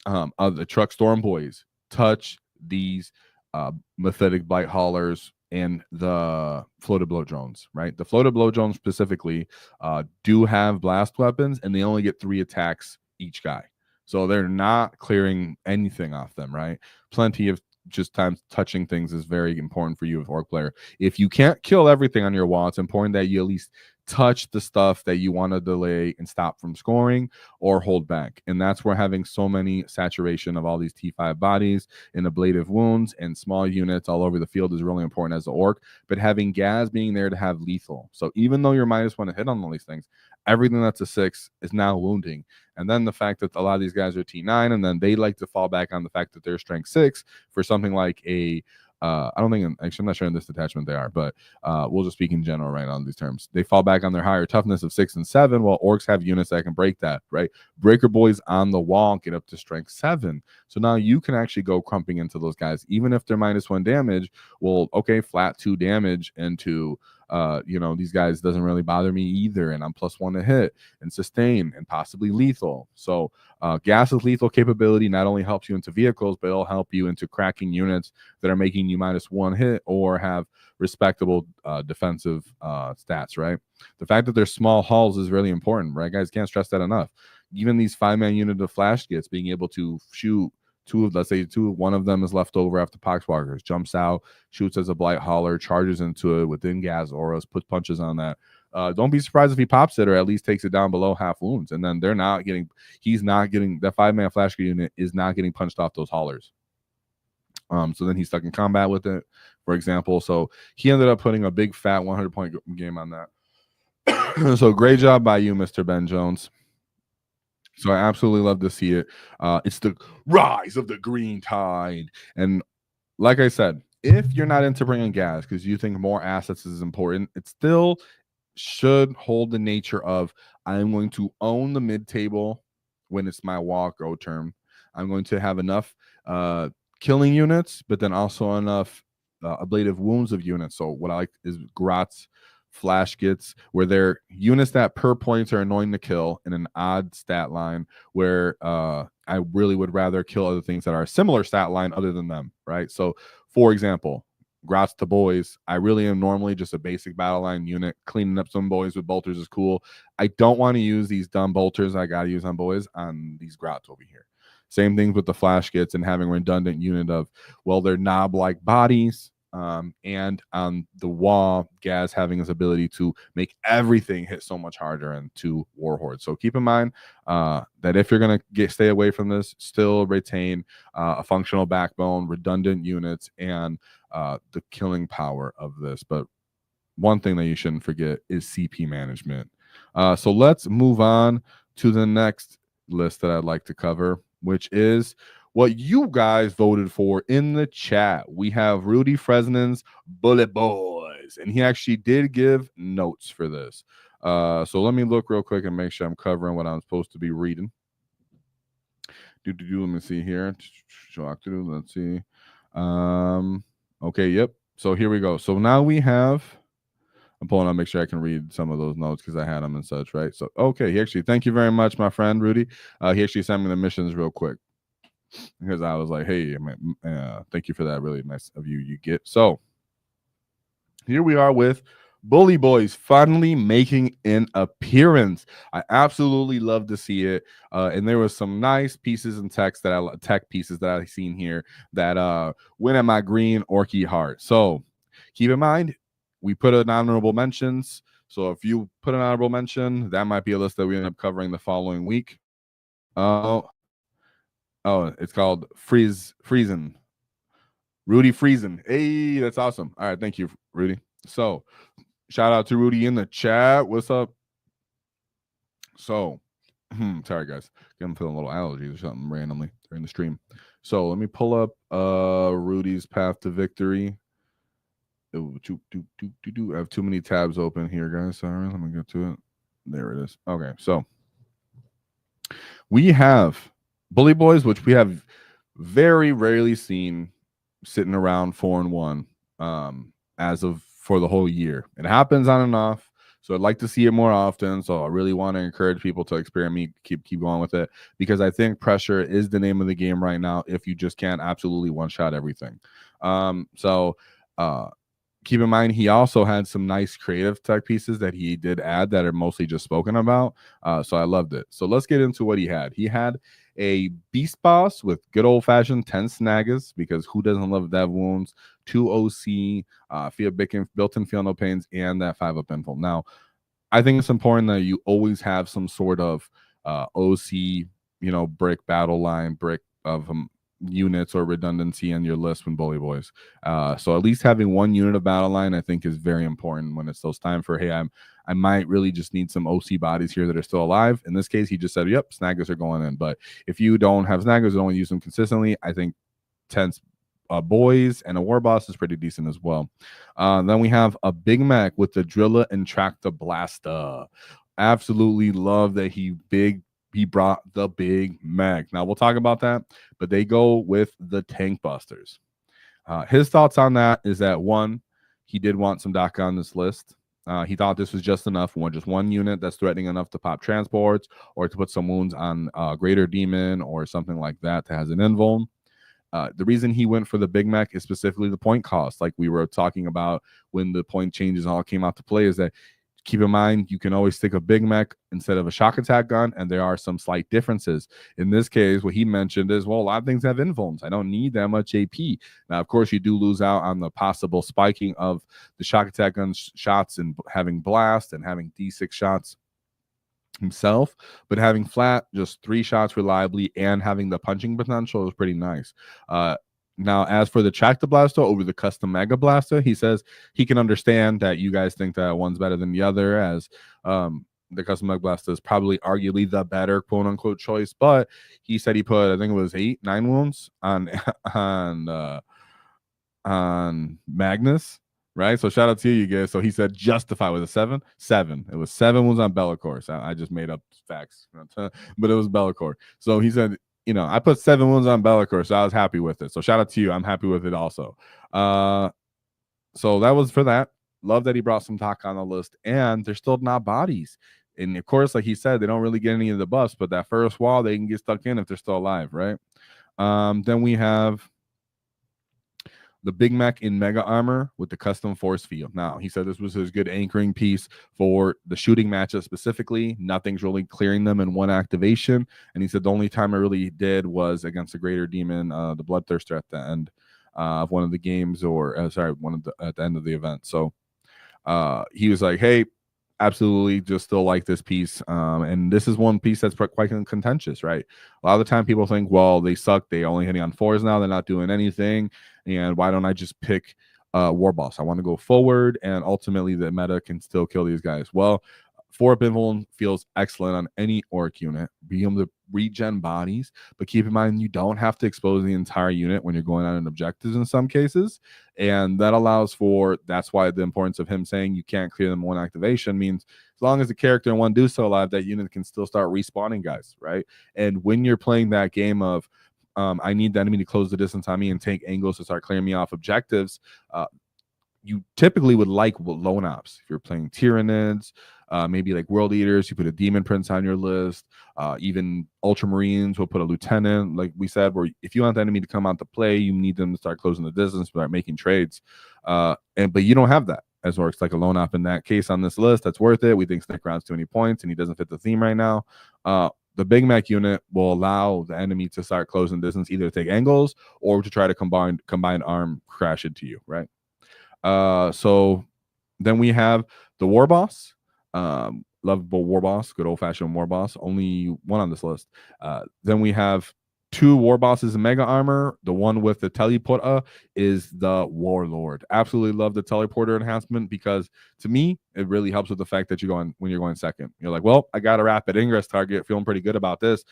the truck Storm Boys, touch these Mephitic Blight Haulers and the floated blow drones, right? The floated blow drones specifically do have blast weapons, and they only get 3 attacks each guy. So they're not clearing anything off them, right? Plenty of just times touching things is very important for you as Ork player. If you can't kill everything on your wall, it's important that you at least touch the stuff that you want to delay and stop from scoring or hold back. And that's where having so many saturation of all these T5 bodies and ablative wounds and small units all over the field is really important as an Ork. But having Ghaz being there to have lethal. So even though you're -1 to hit on all these things, everything that's a 6 is now wounding. And then the fact that a lot of these guys are T9, and then they like to fall back on the fact that they're strength 6 for something like a I don't think, actually, I'm not sure in this detachment they are, but we'll just speak in general right on these terms. They fall back on their higher toughness of 6 and 7, while Orks have units that can break that, right? Breaker Boys on the wall get up to strength 7. So now you can actually go crumping into those guys, even if they're -1 damage. Well, okay, flat 2 damage into You know, these guys doesn't really bother me either, and I'm +1 to hit and sustain and possibly lethal. So Ghaz's lethal capability not only helps you into vehicles, but it'll help you into cracking units that are making you -1 hit or have respectable defensive stats, right? The fact that they're small hulls is really important, right, guys? Can't stress that enough. Even these 5-man unit of flash gets being able to shoot let's say one of them is left over after Poxwalkers, jumps out, shoots as a Blight Hauler, charges into it within Ghaz auras, puts punches on that. Don't be surprised if he pops it or at least takes it down below half wounds. And then he's not getting, that 5-man flash unit is not getting punched off those haulers. So then he's stuck in combat with it, for example. So he ended up putting a big fat 100-point game on that. So great job by you, Mr. Ben Jones. So I absolutely love to see it. It's the rise of the green tide. And like I said, if you're not into bringing Ghaz because you think more assets is important, it still should hold the nature of I'm going to own the mid-table when it's my walk-go turn. I'm going to have enough killing units, but then also enough ablative wounds of units. So what I like is Grot's flash gets, where they're units that per points are annoying to kill in an odd stat line, where I really would rather kill other things that are a similar stat line other than them, right? So for example, Grot's to boys, I really am normally just a basic battle line unit. Cleaning up some boys with bolters is cool. I don't want to use these dumb bolters I gotta use on boys on these Grots over here. Same things with the flash kits and having redundant unit of, well, they're knob-like bodies, and on the wall, Ghaz having his ability to make everything hit so much harder into War Horde. So keep in mind that if you're going to stay away from this, still retain a functional backbone, redundant units, and the killing power of this. But one thing that you shouldn't forget is CP management. So let's move on to the next list that I'd like to cover, which is what you guys voted for in the chat. We have Rudy Fresnan's Bully Boyz, and he actually did give notes for this. So let me look real quick and make sure I'm covering what I'm supposed to be reading. Let me see here. Let's see. Okay, yep. So here we go. So now we have, I'm pulling up, make sure I can read some of those notes because I had them and such, right? So, okay, he actually, thank you very much, my friend Rudy. He actually sent me the missions real quick because I was like, hey, thank you for that. Really nice of you. You get. So here we are with Bully Boyz finally making an appearance. I absolutely love to see it. And there was some nice pieces and tech pieces that I've seen here that went at my green Orky heart. So keep in mind, we put an honorable mentions. So if you put an honorable mention, that might be a list that we end up covering the following week. Oh, it's called Friesen. Rudy Friesen. Hey, that's awesome. All right, thank you, Rudy. So shout out to Rudy in the chat. What's up? So, sorry guys, I'm feeling a little allergies or something randomly during the stream. So let me pull up Rudy's path to victory. I have too many tabs open here, guys. Sorry, let me get to it. There it is. Okay, so we have Bully Boyz, which we have very rarely seen sitting around 4-1 as of for the whole year. It happens on and off, so I'd like to see it more often. So I really want to encourage people to experiment, keep going with it, because I think pressure is the name of the game right now. If you just can't absolutely one-shot everything, keep in mind, he also had some nice creative tech pieces that he did add that are mostly just spoken about. So I loved it. So let's get into what he had. He had a Beast Boss with good old-fashioned 10 snaggers, because who doesn't love dev wounds, 2 OC, built-in feel no pains, and that 5-up info. Now, I think it's important that you always have some sort of OC, brick battle line, brick of units or redundancy on your list when Bully Boyz. So at least having one unit of battle line, I think, is very important when it's those time for, hey, I might really just need some OC bodies here that are still alive. In this case, he just said, yep, snaggers are going in. But if you don't have snaggers, don't use them consistently, I think 10 boys and a war boss is pretty decent as well. Then we have a Big Mac with the Driller and Tractor Blaster. Absolutely love that he brought the Big Mac. Now we'll talk about that, but they go with the Tank Busters. His thoughts on that is that, one, he did want some DACA on this list. He thought this was just enough, just one unit that's threatening enough to pop transports or to put some wounds on Greater Demon or something like that has an invuln. The reason he went for the Big Mech is specifically the point cost, like we were talking about when the point changes all came out to play, is that keep in mind you can always stick a Big Mech instead of a shock attack gun, and there are some slight differences. In this case, what he mentioned is, well, a lot of things have invulns. I don't need that much AP. Now, of course, you do lose out on the possible spiking of the shock attack gun shots and having blast and having D6 shots himself, but having flat just 3 shots reliably and having the punching potential is pretty nice. Now, as for the Tractor Blaster over the custom Mega Blaster, he says he can understand that you guys think that one's better than the other, as the custom Mega Blaster is probably arguably the better quote unquote choice. But he said he put, I think it was 8-9 wounds on on Magnus. Right, so shout out to you guys. So he said justify with a 7. It was 7 wounds on Bellacore. So I just made up facts, but it was Bellacore. So he said, you know, I put 7 wounds on Bellacore, so I was happy with it. So shout out to you. I'm happy with it also. So that was for that. Love that he brought some talk on the list, and they're still not bodies. And of course, like he said, they don't really get any of the buffs, but that first wall they can get stuck in if they're still alive, right? Then we have the Big Mech in Mega Armor with the custom force field. Now, he said this was his good anchoring piece for the shooting matchup specifically. Nothing's really clearing them in one activation. And he said the only time I really did was against the Greater Demon, the Bloodthirster at the end of one of the games, or at the end of the event. So he was like, hey, absolutely just still like this piece. And this is one piece that's quite contentious, right? A lot of the time people think, well, they suck. They only hitting on 4s now. They're not doing anything. And why don't I just pick War Boss? I want to go forward, and ultimately the meta can still kill these guys. Well, 4 Invuln feels excellent on any Ork unit. Be able to regen bodies, but keep in mind you don't have to expose the entire unit when you're going on an objectives in some cases, and that allows for, that's why the importance of him saying you can't clear them one activation means as long as the character and one do still alive, that unit can still start respawning guys, right? And when you're playing that game of I need the enemy to close the distance on me and take angles to start clearing me off objectives, you typically would like lone ops. If you're playing Tyranids, maybe like World Eaters, you put a Demon Prince on your list. Even Ultramarines will put a Lieutenant, like we said, where if you want the enemy to come out to play, you need them to start closing the distance, start making trades. But you don't have that as Orks, like a lone op in that case on this list. That's worth it. We think Snick Around's too many points, and he doesn't fit the theme right now. The Big Mech unit will allow the enemy to start closing distance, either to take angles or to try to combine arm crash into you, right? So then we have the War Boss. Lovable War Boss, good old-fashioned War Boss. Only one on this list. Then we have 2 War Bosses in Mega Armor. The one with the teleporter is the Warlord. Absolutely love the teleporter enhancement, because to me it really helps with the fact that when you're going second, you're like, well, I got a rapid ingress target, feeling pretty good about this.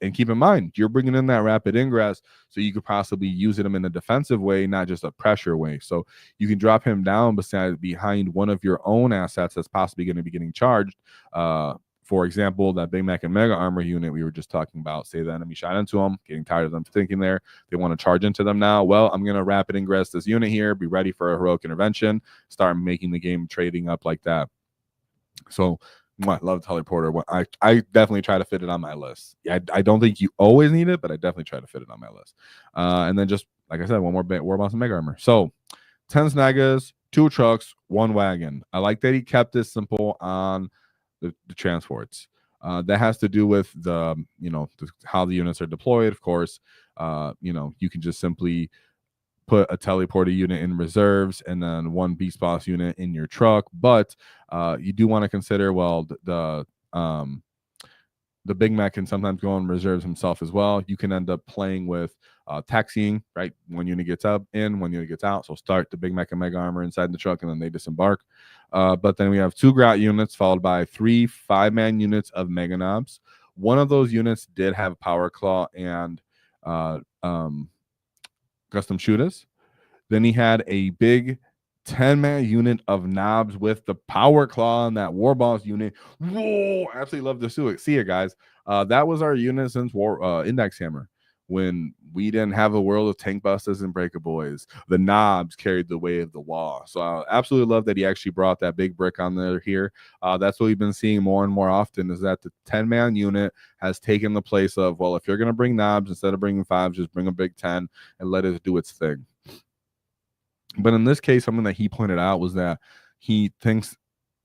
And keep in mind, you're bringing in that rapid ingress, so you could possibly use him in a defensive way, not just a pressure way. So you can drop him down behind one of your own assets that's possibly going to be getting charged. For example, that Big Mech and Mega Armor unit we were just talking about, say the enemy shot into them, getting tired of them thinking there, they want to charge into them now. Well, I'm going to rapid ingress this unit here, be ready for a heroic intervention, start making the game trading up like that. So I love teleporter. I definitely try to fit it on my list. I don't think you always need it, but I definitely try to fit it on my list. And then just, like I said, one more War Boss and Mega Armor. So 10 Snagas, 2 trucks, 1 wagon. I like that he kept this simple on the transports. That has to do with the how the units are deployed. Of course, you can just simply put a teleporter unit in reserves and then 1 beast boss unit in your truck. But you do want to consider, well, the Big Mac can sometimes go on reserves himself as well. You can end up playing with taxiing, right? 1 unit gets up in, 1 unit gets out. So start the Big Mac and Mega Armor inside the truck, and then they disembark. But then we have 2 Grout units followed by 3 5-man units of Mega Knobs. One of those units did have Power Claw and custom shooters. Then he had a big 10-man unit of knobs with the Power Claw and that War Boss unit. Whoa, I absolutely love to see it, guys. That was our unit since Index Hammer. when we didn't have a world of tank busters and breaker boys. The knobs carried the way of the WAAAGH. So I absolutely love that he actually brought that big brick on there here. That's what we've been seeing more and more often, is that the 10-man unit has taken the place of, well, if you're going to bring knobs, instead of bringing 5s, just bring a big 10 and let it do its thing. But in this case, something that he pointed out was that he thinks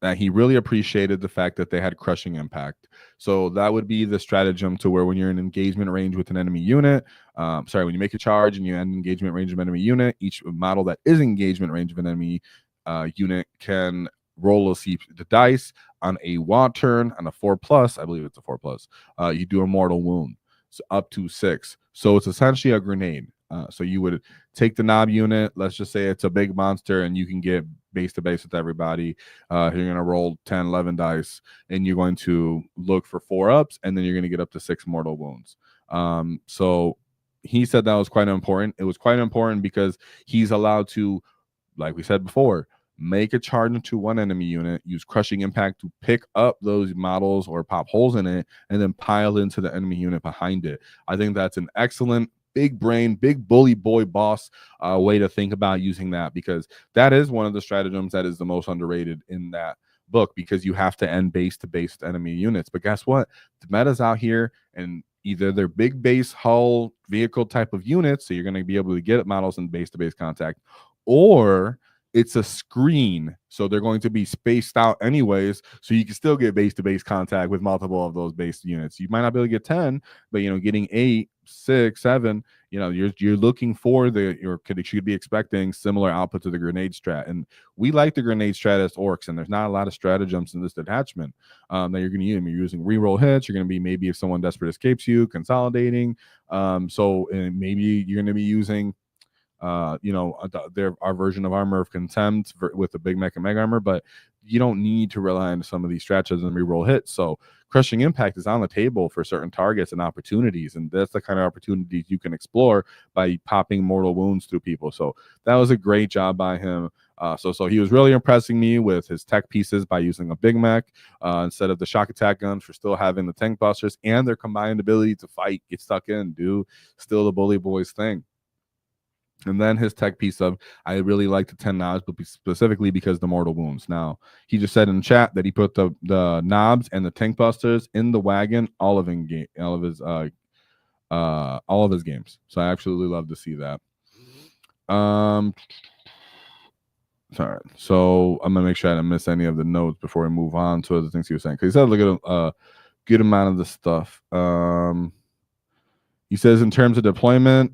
that he really appreciated the fact that they had crushing impact. So that would be the stratagem to where when you're in engagement range with an enemy unit, when you make a charge and you end engagement range of an enemy unit, each model that is engagement range of an enemy unit can roll the dice on a WAAAGH turn on a 4+. I believe it's a 4+. You do a mortal wound, so up to 6. So it's essentially a grenade. So you would take the knob unit. Let's just say it's a big monster, and you can get base to base with everybody. You're going to roll 10, 11 dice, and you're going to look for 4-ups, and then you're going to get up to 6 mortal wounds. So he said that was quite important. It was quite important because he's allowed to, like we said before, make a charge into one enemy unit, use crushing impact to pick up those models or pop holes in it, and then pile into the enemy unit behind it. I think that's an excellent big brain, big bully boy boss way to think about using that, because that is one of the stratagems that is the most underrated in that book, because you have to end base to base enemy units. But guess what? The meta's out here, and either they're big base hull vehicle type of units, so you're going to be able to get models in base to base contact, or it's a screen, so they're going to be spaced out anyways, so you can still get base to base contact with multiple of those base units. You might not be able to get 10, but getting 8, 6, 7, you're looking for you should be expecting similar output to the grenade strat. And we like the grenade strat as Orks, and there's not a lot of stratagems in this detachment that you're going to use. You're using reroll hits. You're going to be, maybe if someone desperate escapes you, consolidating. So maybe you're going to be using our version of armor of contempt with the big mech and mega armor, but you don't need to rely on some of these strategies and reroll hits. So crushing impact is on the table for certain targets and opportunities, and that's the kind of opportunities you can explore by popping mortal wounds through people. So that was a great job by him. So he was really impressing me with his tech pieces by using a big mech instead of the shock attack guns, for still having the tank busters and their combined ability to fight, get stuck in, do still the Bully Boyz thing. And then his tech piece of, I really like the 10 knobs, but specifically because the mortal wounds. Now, he just said in the chat that he put the knobs and the tank busters in the wagon all of his games. So I absolutely love to see that. Sorry. So I'm gonna make sure I don't miss any of the notes before we move on to other things he was saying, because he said look at a good amount of the stuff. He says in terms of deployment,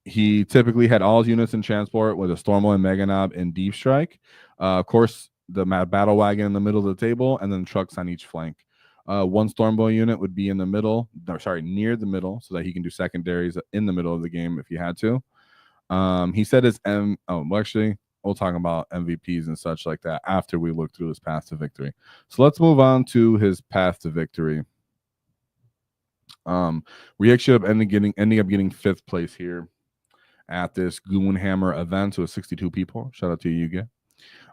he typically had all his units in transport with a Stormboy, Mega Knob, and Deep Strike. Of course, the battle wagon in the middle of the table, and then trucks on each flank. One Stormboy unit would be in the middle, near the middle, so that he can do secondaries in the middle of the game if he had to. He said his actually, we'll talk about MVPs and such like that after we look through his path to victory. So let's move on to his path to victory. We actually ending up getting 5th place here at this Goonhammer event. So it was 62 people. Shout out to you,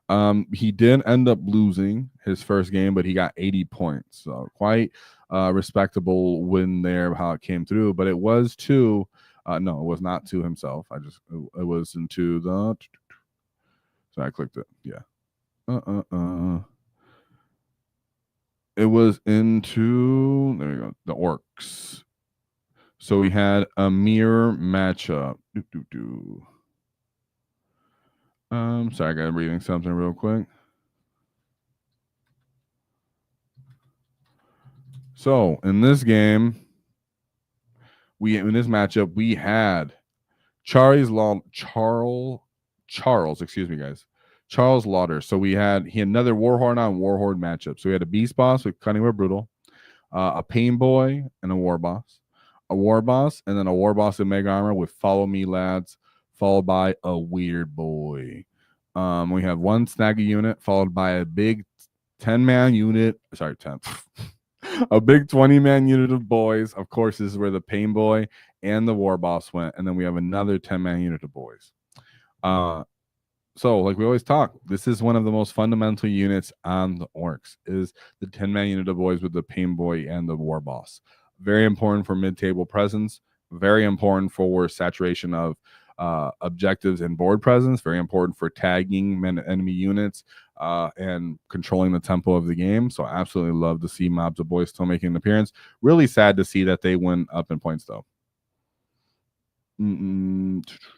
Yuge. He did end up losing his first game, but he got 80 points. So quite respectable win there, how it came through. But it was to, no, it was not to himself. It was into the, so I clicked it. Yeah. It was into, there we go, the Orks. So we had a mirror matchup. Sorry, I got reading something real quick. So in this game, in this matchup, we had Charles, excuse me, guys. Charles Lauder. So he had another War Horde on War Horde matchup. So we had a Beast Boss with Cunning but Brutal, a Pain Boy, and a War Boss. A War Boss, and then a War Boss in Mega Armor with Follow Me Lads, followed by a Weird Boy. We have one Snaggy unit, followed by a big 10-man unit. Sorry, 10. A big 20-man unit of boys. Of course, this is where the Pain Boy and the War Boss went. And then we have another 10-man unit of boys. So like we always talk, this is one of the most fundamental units on the Orks, is the 10-man unit of boys with the Pain Boy and the War Boss. Very important for mid-table presence. Very important for saturation of objectives and board presence. Very important for tagging enemy units and controlling the tempo of the game. So I absolutely love to see Mobs of Boys still making an appearance. Really sad to see that they went up in points though.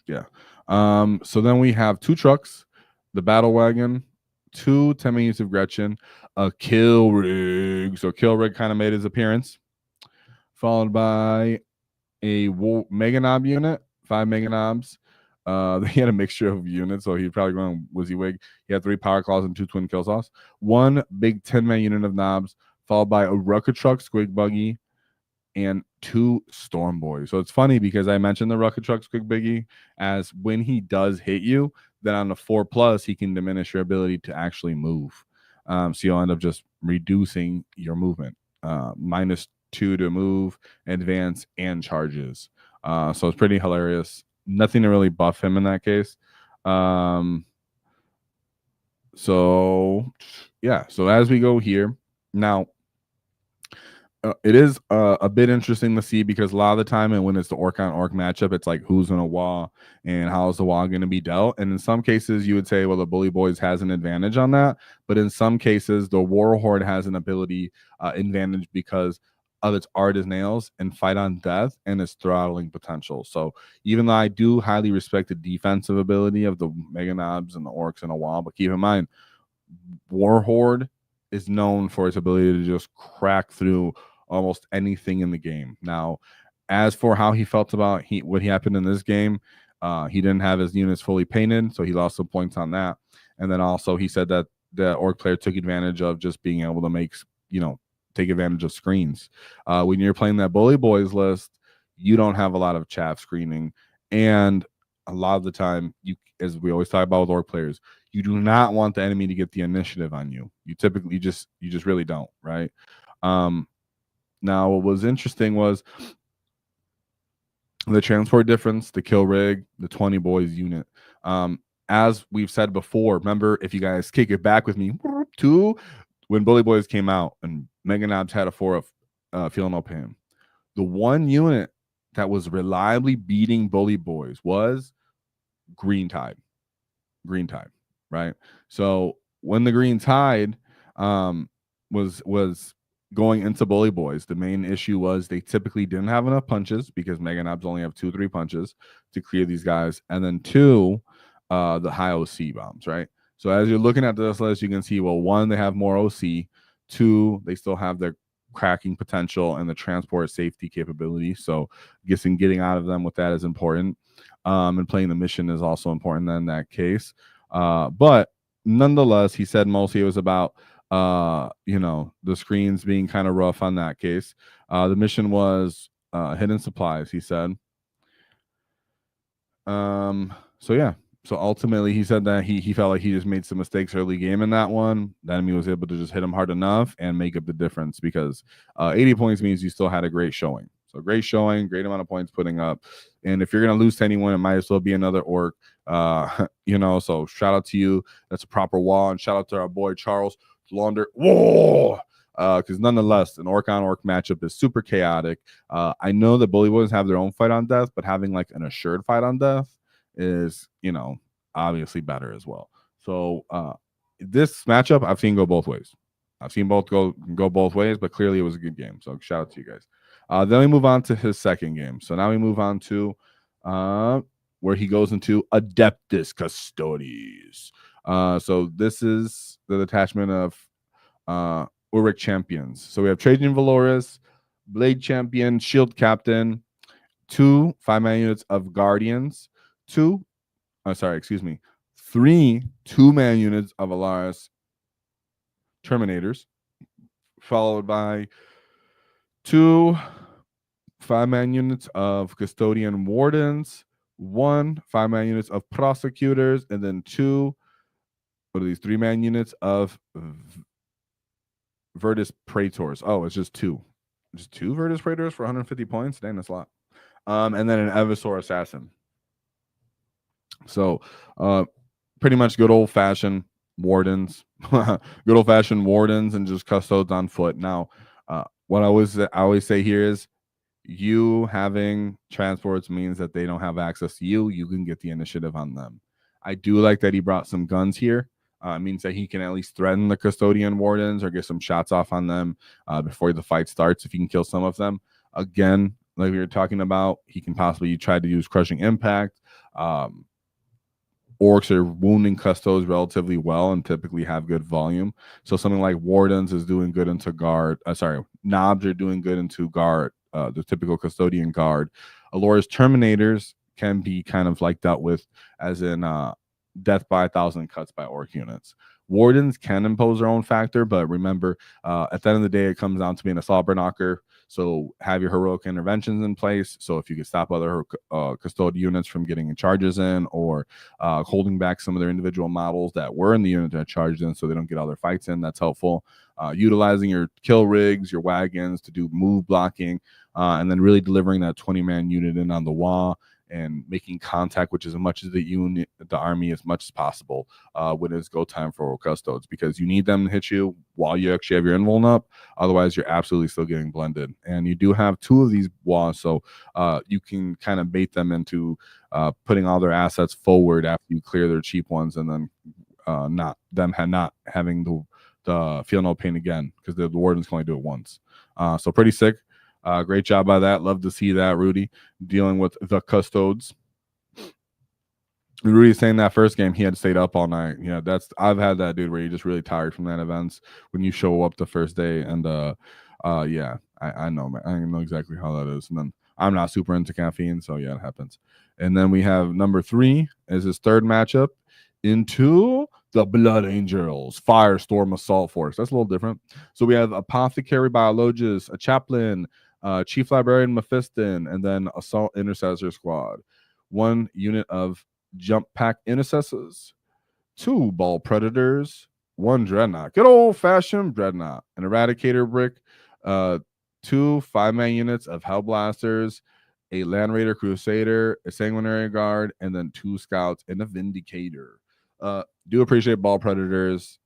Yeah. So then we have 2 trucks, the battle wagon, 2 10-man units of Gretchen, a kill rig. So kill rig kind of made his appearance, followed by a mega knob unit, 5 mega knobs. He had a mixture of units, so he'd probably going WAAAGH. He had 3 power claws and 2 twin kill saws. 1 big 10-man unit of knobs, followed by a Rucker truck, squig buggy, and 2 storm boys. So it's funny because I mentioned the Rucker truck, squig buggy as when he does hit you, then on the 4+, he can diminish your ability to actually move. So you'll end up just reducing your movement. -2 to move, advance, and charges. So it's pretty hilarious. Nothing to really buff him in that case. So yeah, so as we go here now, it is a bit interesting to see because a lot of the time, and when it's the Ork on Ork matchup, it's like who's gonna WAAAGH and how is the WAAAGH going to be dealt. And in some cases, you would say, well, the Bully Boyz has an advantage on that, but in some cases, the War Horde has an ability advantage because of its art as nails and fight on death and its throttling potential. So even though I do highly respect the defensive ability of the Mega Knobs and the Orks and a WAAAGH, but keep in mind, War Horde is known for its ability to just crack through almost anything in the game. Now, as for how he felt about what happened in this game, he didn't have his units fully painted, so he lost some points on that. And then also he said that the Ork player took advantage of just being able to make, take advantage of screens. When you're playing that Bully Boyz list, you don't have a lot of chaff screening, and a lot of the time, as we always talk about with Ork players, you do not want the enemy to get the initiative on you. You typically just really don't, right? Now, what was interesting was the transport difference, the kill rig, the 20 boys unit. As we've said before, remember, if you guys kick it back with me, to when Bully Boyz came out and Mega Knobs had a 4 of Feel No Pain, the one unit that was reliably beating Bully Boyz was Green Tide, right? So when the Green Tide was going into Bully Boyz, the main issue was they typically didn't have enough punches because Mega Knobs only have 2-3 punches to clear these guys, and then 2, the high OC bombs, right? So as you're looking at this list, you can see, well, 1, they have more OC, 2, they still have their cracking potential and the transport safety capability. So guessing getting out of them with that is important. And playing the mission is also important in that case. But nonetheless, he said mostly it was about the screens being kind of rough on that case. The mission was hidden supplies, he said. So yeah. So ultimately, he said that he felt like he just made some mistakes early game in that one. The enemy was able to just hit him hard enough and make up the difference because 80 points means you still had a great showing. So great showing, great amount of points putting up. And if you're going to lose to anyone, it might as well be another Ork. So shout out to you. That's a proper WAAAGH. And shout out to our boy Charles Launder. Whoa! Because nonetheless, an Ork on Ork matchup is super chaotic. I know that Bully Boyz have their own fight on death, but having like an assured fight on death is, obviously better as well. So this matchup I've seen go both ways. I've seen both go both ways, but clearly it was a good game. So shout out to you guys. Then we move on to his second game. So now we move on to where he goes into Adeptus Custodes. So this is the detachment of Uruk champions. So we have Trajan Valoris, Blade Champion, Shield Captain, 2 5-man units of Guardians, 3 2-man units of Alaris Terminators, followed by 2 5-man units of Custodian Wardens, 1 5-man units of Prosecutors, and then 2 3-man units of Virtus Praetors. Oh, it's just 2. Just 2 Virtus Praetors for 150 points? Dang, that's a lot. And then an Evisor Assassin. So pretty much good old-fashioned wardens. Good old-fashioned wardens and just custodes on foot. Now, what I always say here is You having transports means that they don't have access to you. You can get the initiative on them. I do like that he brought some guns here. It means that he can at least threaten the custodian wardens or get some shots off on them before the fight starts. If he can kill some of them, again, like we were talking about, he can possibly try to use crushing impact. Orks are wounding custos relatively well and typically have good volume. So something like wardens is doing good into guard. Knobs are doing good into guard. The typical custodian guard. Allora's terminators can be kind of like dealt with as in death by 1,000 cuts by orc units. Wardens can impose their own factor, but remember, at the end of the day, it comes down to being a slobber knocker. So have your heroic interventions in place. So if you can stop other custodian units from getting charges in, or holding back some of their individual models that were in the unit that charged in, so they don't get all their fights in, that's helpful. Utilizing your kill rigs, your wagons to do move blocking, and then really delivering that 20-man unit in on the wall and making contact, which is as much as the army as much as possible when it's go time for custodes, because you need them to hit you while you actually have your invuln up. Otherwise, you're absolutely still getting blended. And you do have 2 of these walls, so you can kind of bait them into putting all their assets forward after you clear their cheap ones, and then not having the feel no pain again, because the wardens can only do it once. So pretty sick. Great job by that. Love to see that, Rudy, dealing with the custodes. Rudy saying that first game he had stayed up all night. Yeah, I've had that, dude, where you're just really tired from that events when you show up the first day. And yeah, I know, man. I know exactly how that is. And then I'm not super into caffeine, so yeah, it happens. And then we have number 3 as his third matchup into the Blood Angels Firestorm Assault Force. That's a little different. So we have Apothecary Biologist, a Chaplain, Chief Librarian Mephiston, and then Assault Intercessor Squad. 1 unit of Jump Pack Intercessors, 2 Ball Predators, 1 Dreadnought. Good old-fashioned Dreadnought. An Eradicator Brick, 2 5-man units of Hellblasters, a Land Raider Crusader, a Sanguinary Guard, and then 2 Scouts and a Vindicator. Do appreciate Ball Predators.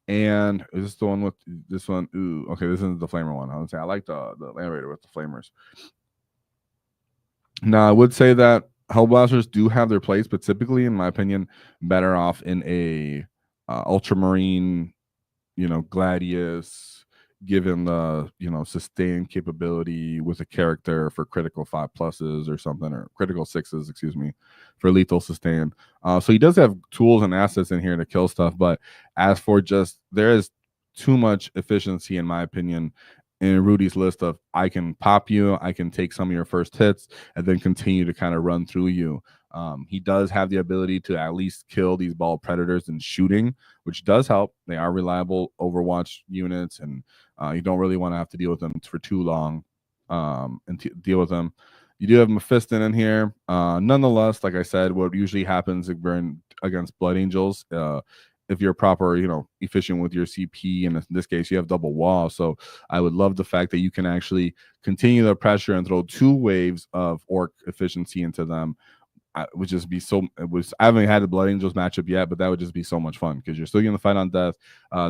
And is this the one with this one? Ooh, okay, this isn't the Flamer one. I would say I like the Land Raider with the Flamers. Now, I would say that Hellblasters do have their place, but typically, in my opinion, better off in a Ultramarine, Gladius, given the sustained capability with a character for critical 5+s or something, or critical 6s, excuse me, for lethal sustain. So he does have tools and assets in here to kill stuff, but as for there is too much efficiency, in my opinion, in Rudy's list of I can pop you, I can take some of your first hits, and then continue to kind of run through you. He does have the ability to at least kill these Ball Predators in shooting, which does help. They are reliable Overwatch units, and you don't really want to have to deal with them for too long and deal with them. You do have Mephiston in here. Nonetheless, like I said, what usually happens against Blood Angels, if you're proper, efficient with your CP, and in this case, you have double wall. So I would love the fact that you can actually continue the pressure and throw 2 waves of Orc efficiency into them. Would just be I haven't had the Blood Angels matchup yet, but that would just be so much fun, because you're still going to fight on death.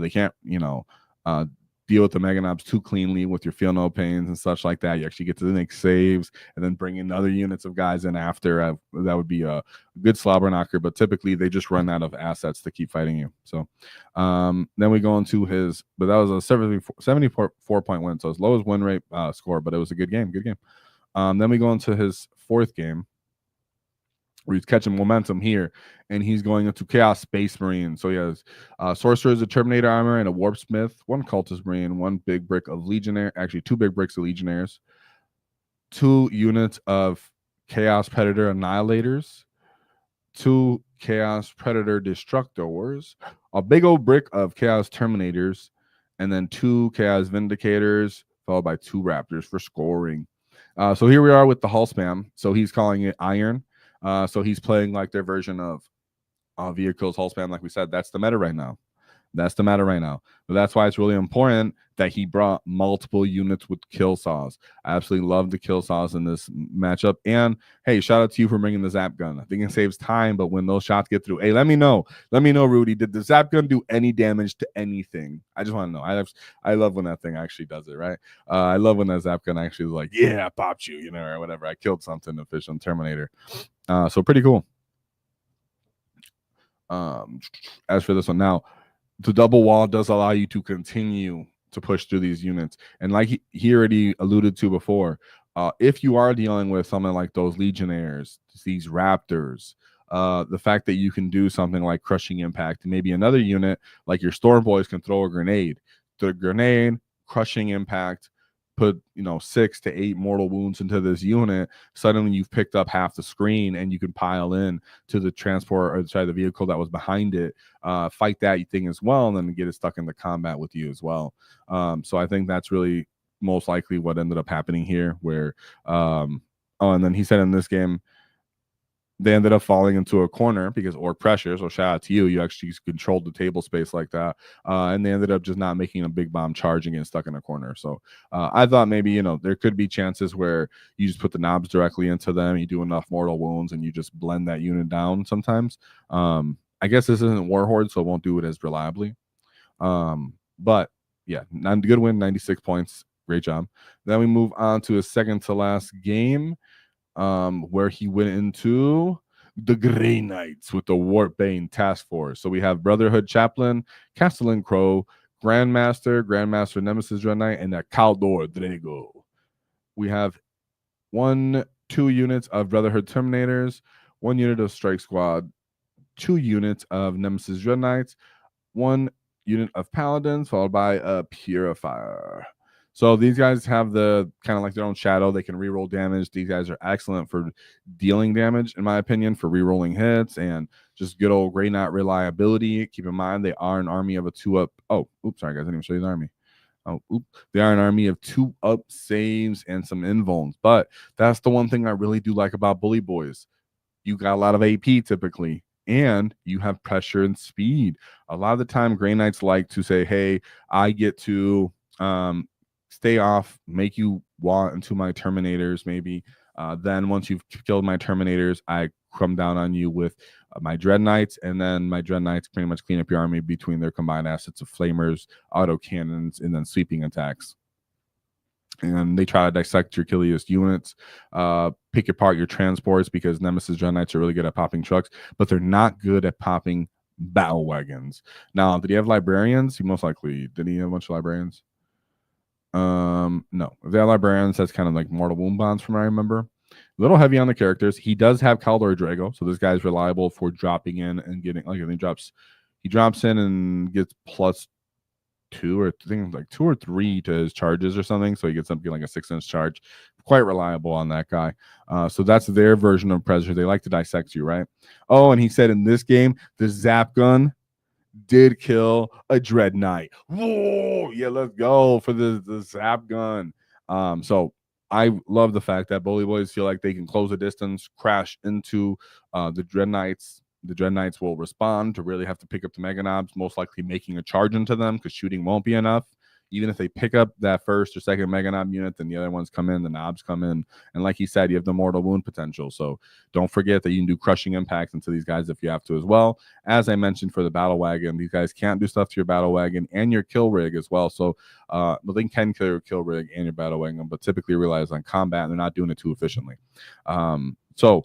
They can't, deal with the Mega Knobs too cleanly with your feel no pains and such like that. You actually get to make saves and then bring in other units of guys in after. That would be a good slobber knocker, but typically they just run out of assets to keep fighting you. So then we go into but that was a 74-point win, so his lowest win rate score, but it was a good game. Then we go into his 4th game, where he's catching momentum here, and he's going into Chaos Space Marine. So he has Sorcerers, a Terminator Armor, and a Warp Smith, 1 Cultist Marine, 1 big brick of Legionnaire, actually 2 big bricks of Legionnaires, 2 units of Chaos Predator Annihilators, 2 Chaos Predator Destructors, a big old brick of Chaos Terminators, and then 2 Chaos Vindicators, followed by 2 Raptors for scoring. So here we are with the hull spam. So he's calling it Iron. So he's playing like their version of vehicles hull spam. Like we said, that's the meta right now. That's the matter right now. But that's why it's really important that he brought multiple units with kill saws. I absolutely love the kill saws in this matchup. And hey, shout out to you for bringing the zap gun. I think it saves time, but when those shots get through, hey, let me know. Let me know, Rudy. Did the zap gun do any damage to anything? I just want to know. I love when that thing actually does it, right? I love when that zap gun actually is like, yeah, I popped you, or whatever. I killed something efficient Terminator. So pretty cool. As for this one now, the double wall does allow you to continue to push through these units. And like he already alluded to before, if you are dealing with something like those Legionnaires, these Raptors, the fact that you can do something like crushing impact, maybe another unit like your Storm Boys can throw a grenade. The grenade, crushing impact, put 6 to 8 mortal wounds into this unit. Suddenly you've picked up half the screen and you can pile in to the transport or the vehicle that was behind it, fight that thing as well, and then get it stuck into combat with you as well. So I think that's really most likely what ended up happening here, where and then he said in this game they ended up falling into a corner because Ork pressure. So shout out to you. You actually controlled the table space like that. And they ended up just not making a big bomb charge and getting stuck in a corner. So I thought maybe, there could be chances where you just put the knobs directly into them. You do enough mortal wounds and you just blend that unit down sometimes. I guess this isn't War Horde, so it won't do it as reliably. But yeah, good win, 96 points. Great job. Then we move on to a second to last game, where he went into the Grey Knights with the Warpbane Task Force. So we have Brotherhood Chaplain, Castellan Crow, Grandmaster Nemesis Dread Knight, and a Caldor Drago. We have 2 units of Brotherhood Terminators, 1 unit of Strike Squad, 2 units of Nemesis Dread Knights, 1 unit of Paladins, followed by a Purifier. So these guys have the kind of like their own shadow. They can reroll damage. These guys are excellent for dealing damage, in my opinion, for rerolling hits and just good old Grey Knight reliability. Keep in mind, they are an army of a 2-up. Oh, oops, sorry, guys. I didn't even show you the army. Oh, oops. They are an army of 2-up saves and some invulns. But that's the one thing I really do like about Bully Boyz. You got a lot of AP typically, and you have pressure and speed. A lot of the time, Grey Knights like to say, hey, I get to stay off, make you walk into my Terminators maybe. Then once you've killed my Terminators, I come down on you with my Dread Knights, and then my Dread Knights pretty much clean up your army between their combined assets of Flamers, auto cannons, and then sweeping attacks. And they try to dissect your killiest units, pick apart your transports, because Nemesis Dread Knights are really good at popping trucks, but they're not good at popping battle wagons. Now, did he have librarians? He most likely did. He have a bunch of librarians? No. If they have librarians, that's kind of like mortal wound bonds from what I remember. A little heavy on the characters. He does have Caldor Drago, so this guy's reliable for dropping in and getting he drops in and gets +2 or I think like 2 or 3 to his charges or something. So he gets something like a 6-inch charge. Quite reliable on that guy. So that's their version of pressure. They like to dissect you, right? Oh, and he said in this game, the zap gun did kill a Dread Knight. Whoa, yeah, let's go for the zap gun. So I love the fact that Bully Boyz feel like they can close the distance, crash into the Dread Knights. The Dread Knights will respond to really have to pick up the Mega Knobs, most likely making a charge into them because shooting won't be enough. Even if they pick up that first or second Mega Knob unit, then the other ones come in, the knobs come in. And like he said, you have the mortal wound potential. So don't forget that you can do crushing impacts into these guys if you have to as well. As I mentioned for the battle wagon, these guys can't do stuff to your battle wagon and your kill rig as well. So they can kill your kill rig and your battle wagon, but typically relies on combat and they're not doing it too efficiently. So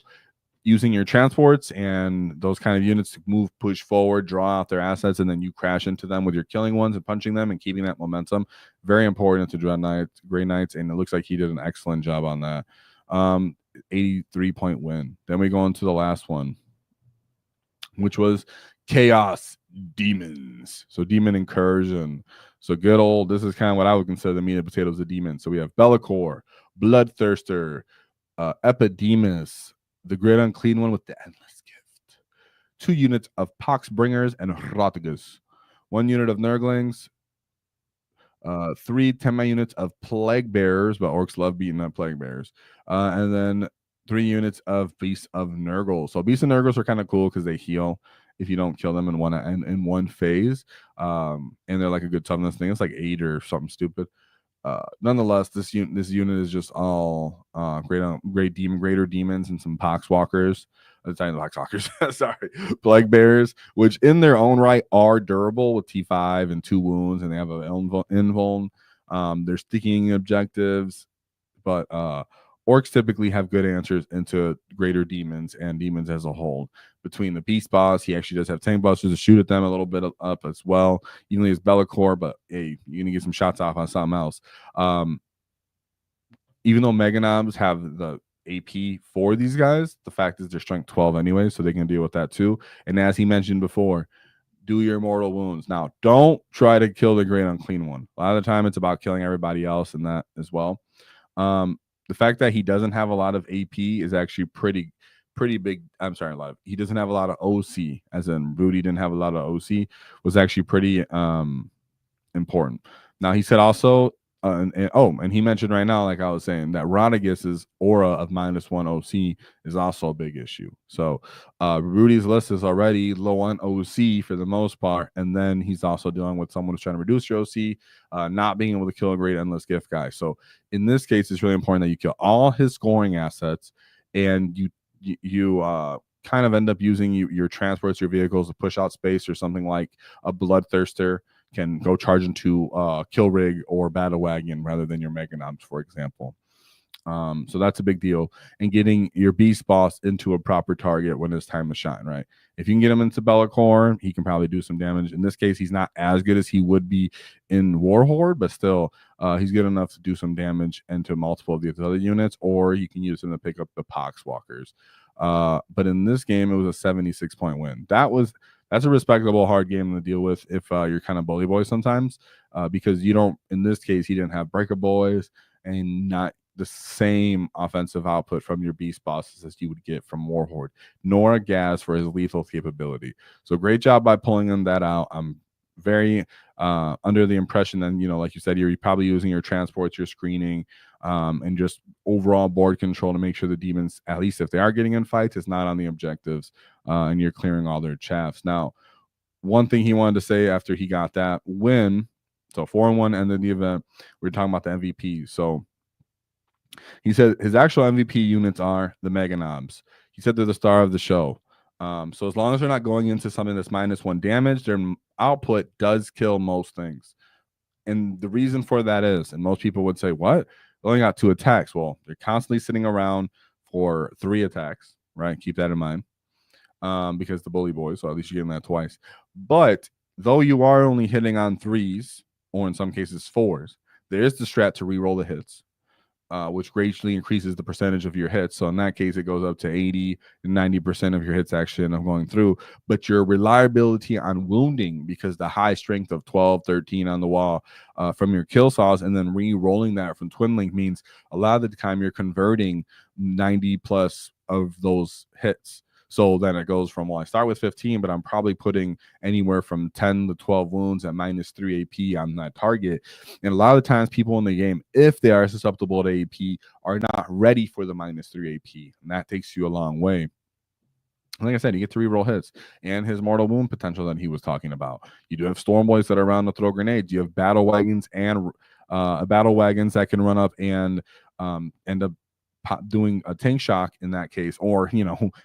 using your transports and those kind of units to move, push forward, draw out their assets, and then you crash into them with your killing ones and punching them and keeping that momentum. Very important to Dread Knights, Grey Knights, and it looks like he did an excellent job on that. 83-point win. Then we go into the last one, which was Chaos Demons. So Demon Incursion. So good old, this is kind of what I would consider the meat and potatoes of demons. So we have Be'lakor, Bloodthirster, Epidemus, the Great Unclean One with the Endless Gift, 2 units of Poxbringers and Hrotagus, 1 unit of Nurglings, 3 10-man units of Plague Bearers, but Orks love beating up Plague Bearers, and then 3 units of Beasts of Nurgle. So Beasts of Nurgles are kind of cool because they heal. if you don't kill them in one phase. And they're like a good toughness thing. It's like 8 or something stupid. Nonetheless, this unit is just all great greater demons and some poxwalkers. Poxwalkers, sorry, plague bearers, which in their own right are durable with T5 and 2 wounds, and they have an invuln. They're sticking objectives, but orcs typically have good answers into greater demons and demons as a whole. Between the beast boss, he actually does have tank busters to shoot at them a little bit up as well. Even though he's Bellacore, but hey, you're gonna get some shots off on something else. Even though Meganobs have the AP for these guys, the fact is they're strength 12 anyway, so they can deal with that too. And as he mentioned before, do your mortal wounds. Now, don't try to kill the great unclean one. A lot of the time, it's about killing everybody else in that as well. The fact that he doesn't have a lot of AP is actually pretty big. I'm sorry, he doesn't have a lot of OC, as in Rudy didn't have a lot of OC, was actually pretty important. Now, he said also, and he mentioned right now, like I was saying, that Rodriguez's aura of -1 OC is also a big issue. So Rudy's list is already low on OC for the most part, and then he's also dealing with someone who's trying to reduce your OC, not being able to kill a great endless gift guy. So in this case, it's really important that you kill all his scoring assets, and you kind of end up using your transports, your vehicles to push out space, or something like a Bloodthirster can go charge into Kill Rig or Battle Wagon rather than your Meganobs, for example. So that's a big deal. And getting your beast boss into a proper target when it's time to shine, right? If you can get him into Bellacore, he can probably do some damage. In this case, he's not as good as he would be in War Horde, but still, he's good enough to do some damage into multiple of the other units, or you can use him to pick up the Poxwalkers. But in this game, it was a 76-point win. That's a respectable hard game to deal with if you're kind of Bully Boy sometimes, because you don't, in this case, he didn't have Breaker Boys and not the same offensive output from your beast bosses as you would get from War Horde, nor a Ghaz for his lethal capability. So great job by pulling that out. I'm very under the impression that, like you said, you're probably using your transports, your screening, and just overall board control to make sure the demons, at least if they are getting in fights, it's not on the objectives, and you're clearing all their chaffs. Now, one thing he wanted to say after he got that win, so 4-1 ended the event, we were talking about the MVP. So he said his actual MVP units are the Meganobs. He said they're the star of the show. So as long as they're not going into something that's -1 damage, their output does kill most things. And the reason for that is, and most people would say, what? They only got 2 attacks. Well, they're constantly sitting around for 3 attacks, right? Keep that in mind. Because the Bully Boys, so at least you're getting that twice. But though you are only hitting on 3s, or in some cases 4s, there is the strat to re-roll the hits, which greatly increases the percentage of your hits. So in that case, it goes up to 80 and 90% of your hits actually end up going through. But your reliability on wounding, because the high strength of 12, 13 on the wall from your kill saws, and then re-rolling that from Twin Link, means a lot of the time you're converting 90 plus of those hits. So then it goes from, well, I start with 15, but I'm probably putting anywhere from 10 to 12 wounds at -3 AP on that target. And a lot of the times people in the game, if they are susceptible to AP, are not ready for the -3 AP. And that takes you a long way. Like I said, you get to reroll hits and his mortal wound potential that he was talking about. You do have Storm Boys that are around to throw grenades. You have battle wagons and battle wagons that can run up and end up doing a tank shock in that case, or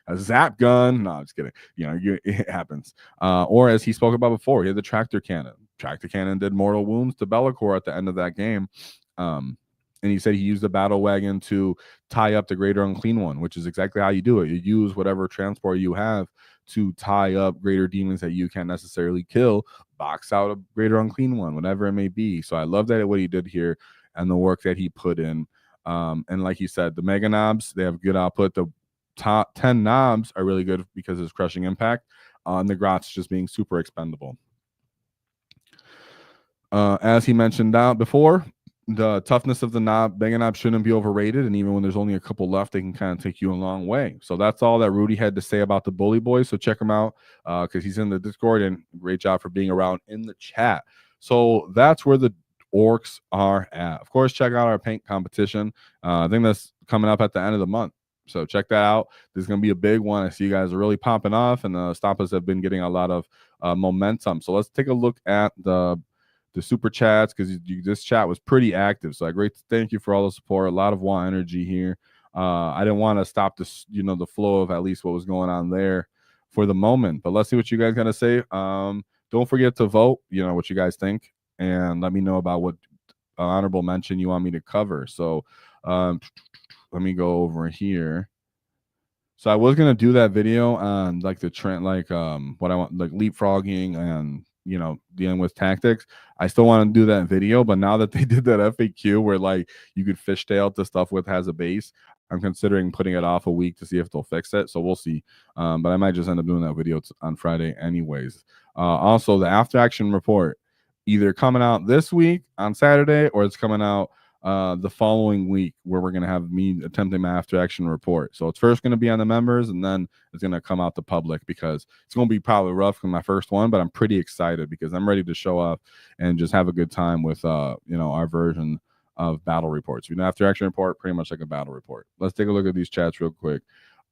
a zap gun. No, I'm just kidding. It happens. Or as he spoke about before, he had the tractor cannon. Tractor cannon did mortal wounds to Bellacore at the end of that game. And he said he used the battle wagon to tie up the greater unclean one, which is exactly how you do it. You use whatever transport you have to tie up greater demons that you can't necessarily kill, box out a greater unclean one, whatever it may be. So I love that what he did here and the work that he put in. And like you said, the Mega Knobs, they have good output. The top 10 knobs are really good because of his crushing impact. And the Grots just being super expendable. As he mentioned out before, the toughness of the Mega Knob shouldn't be overrated. And even when there's only a couple left, they can kind of take you a long way. So that's all that Rudy had to say about the Bully Boys. So check him out because he's in the Discord, and great job for being around in the chat. So that's where the Orks are at. Of course, check out our paint competition. I think that's coming up at the end of the month. So check that out. This is going to be a big one. I see you guys are really popping off, and the Stompas have been getting a lot of momentum. So let's take a look at the super chats, because this chat was pretty active. So thank you for all the support. A lot of WAAAGH energy here. I didn't want to stop this, the flow of at least what was going on there for the moment. But let's see what you guys got to say. Don't forget to vote, what you guys think, and let me know about what honorable mention you want me to cover. So let me go over here. So I was gonna do that video on like the trend, like what I want, like leapfrogging and dealing with tactics. I still want to do that video, but now that they did that FAQ where like you could fishtail the stuff with has a base, I'm considering putting it off a week to see if they'll fix it. So we'll see. But I might just end up doing that video on Friday anyways. Also, the after action report either coming out this week on Saturday, or it's coming out the following week, where we're going to have me attempting my after action report. So it's first going to be on the members, and then it's going to come out to public, because it's going to be probably rough for my first one, but I'm pretty excited because I'm ready to show up and just have a good time with our version of battle reports. After action report, pretty much like a battle report. Let's take a look at these chats real quick.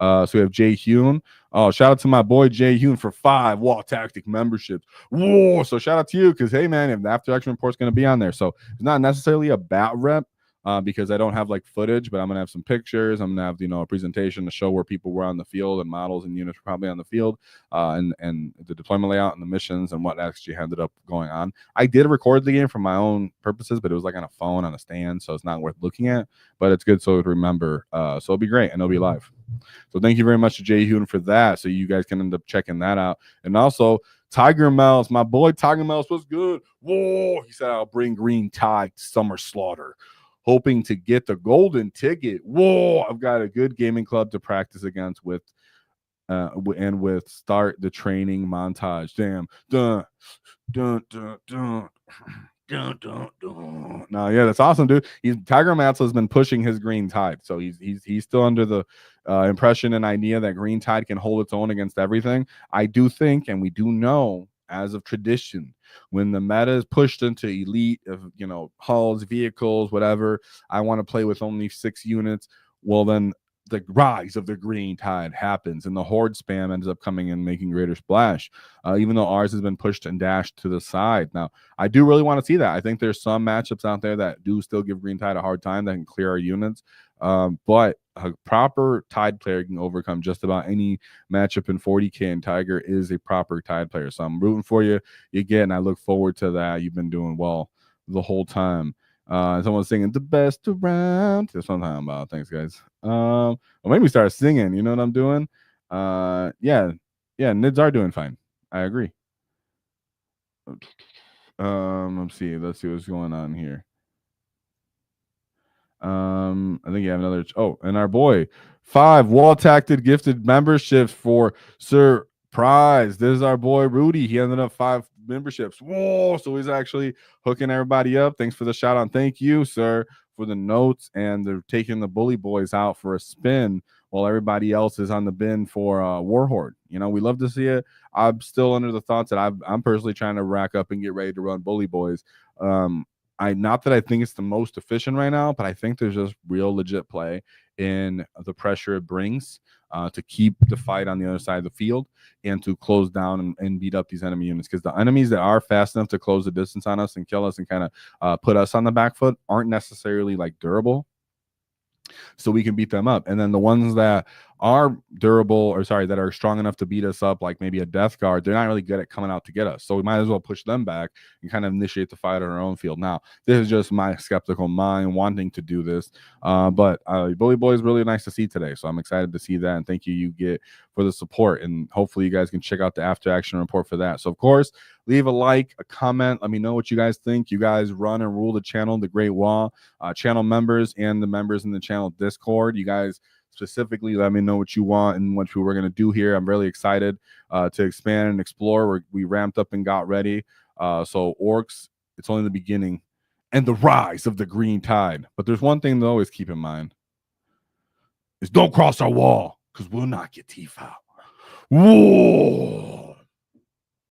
So we have Jay Hune. Oh, shout out to my boy Jay Hune for 5 WAAAGH Tactic memberships. Whoa! So shout out to you, because hey man, if the after action report's going to be on there, so it's not necessarily a bat rep, because I don't have like footage, but I'm gonna have some pictures. I'm gonna have a presentation to show where people were on the field, and models and units were probably on the field, and the deployment layout and the missions and what actually ended up going on. I did record the game for my own purposes, but it was like on a phone on a stand, so it's not worth looking at. But it's good so to remember. So it'll be great, and it'll be live. So thank you very much to Jay Hune for that. So you guys can end up checking that out, and also Tiger Mel's, my boy Tiger Mel's was good. Whoa! He said I'll bring green tide summer slaughter, hoping to get the golden ticket. Whoa, I've got a good gaming club to practice against with start the training montage. Damn. Dun, dun, dun, dun. Dun, dun, dun. No, yeah, that's awesome, dude. Tiger Matzel has been pushing his green tide, so he's still under the impression and idea that green tide can hold its own against everything. I do think, and we do know, as of tradition, when the meta is pushed into elite of hulls, vehicles, whatever, I want to play with only 6 units. Well, then the rise of the green tide happens, and the horde spam ends up coming and making greater splash, even though ours has been pushed and dashed to the side. Now, I do really want to see that. I think there's some matchups out there that do still give green tide a hard time, that can clear our units, but a proper tide player can overcome just about any matchup in 40k, and Tiger is a proper tide player. So I'm rooting for you again. I look forward to that. You've been doing well the whole time. Someone's singing the best around. That's what I'm talking about. Thanks, guys. Well, maybe start singing. You know what I'm doing? Yeah, Nids are doing fine. I agree. Let's see what's going on here. I think you have another. Oh, and our boy 5 WAAAGH Tactic gifted memberships for surprise. This is our boy Rudy. He ended up 5 memberships. Whoa! So he's actually hooking everybody up. Thanks for the shout out. Thank you, sir, for the notes, and they're taking the Bully Boyz out for a spin while everybody else is on the bin for War Horde. We love to see it. I'm still under the thoughts that I'm personally trying to rack up and get ready to run Bully Boyz. Not that I think it's the most efficient right now, but I think there's just real legit play in the pressure it brings to keep the fight on the other side of the field and to close down and beat up these enemy units. Because the enemies that are fast enough to close the distance on us and kill us and kind of put us on the back foot aren't necessarily like durable, so we can beat them up. And then the ones that are that are strong enough to beat us up, like maybe a Death Guard, they're not really good at coming out to get us. So we might as well push them back and kind of initiate the fight on our own field. Now, this is just my skeptical mind wanting to do this. But Bully Boyz, really nice to see today. So I'm excited to see that. And thank you, Get, for the support. And hopefully you guys can check out the after action report for that. So, of course, leave a like, a comment. Let me know what you guys think. You guys run and rule the channel, the Great WAAAGH channel members and the members in the channel Discord. You guys specifically let me know what you want and what we're going to do here. I'm really excited to expand and explore. We ramped up and got ready. So Orks, it's only the beginning and the rise of the green tide. But there's one thing to always keep in mind is don't cross our wall, because we'll knock your teeth out. Whoa!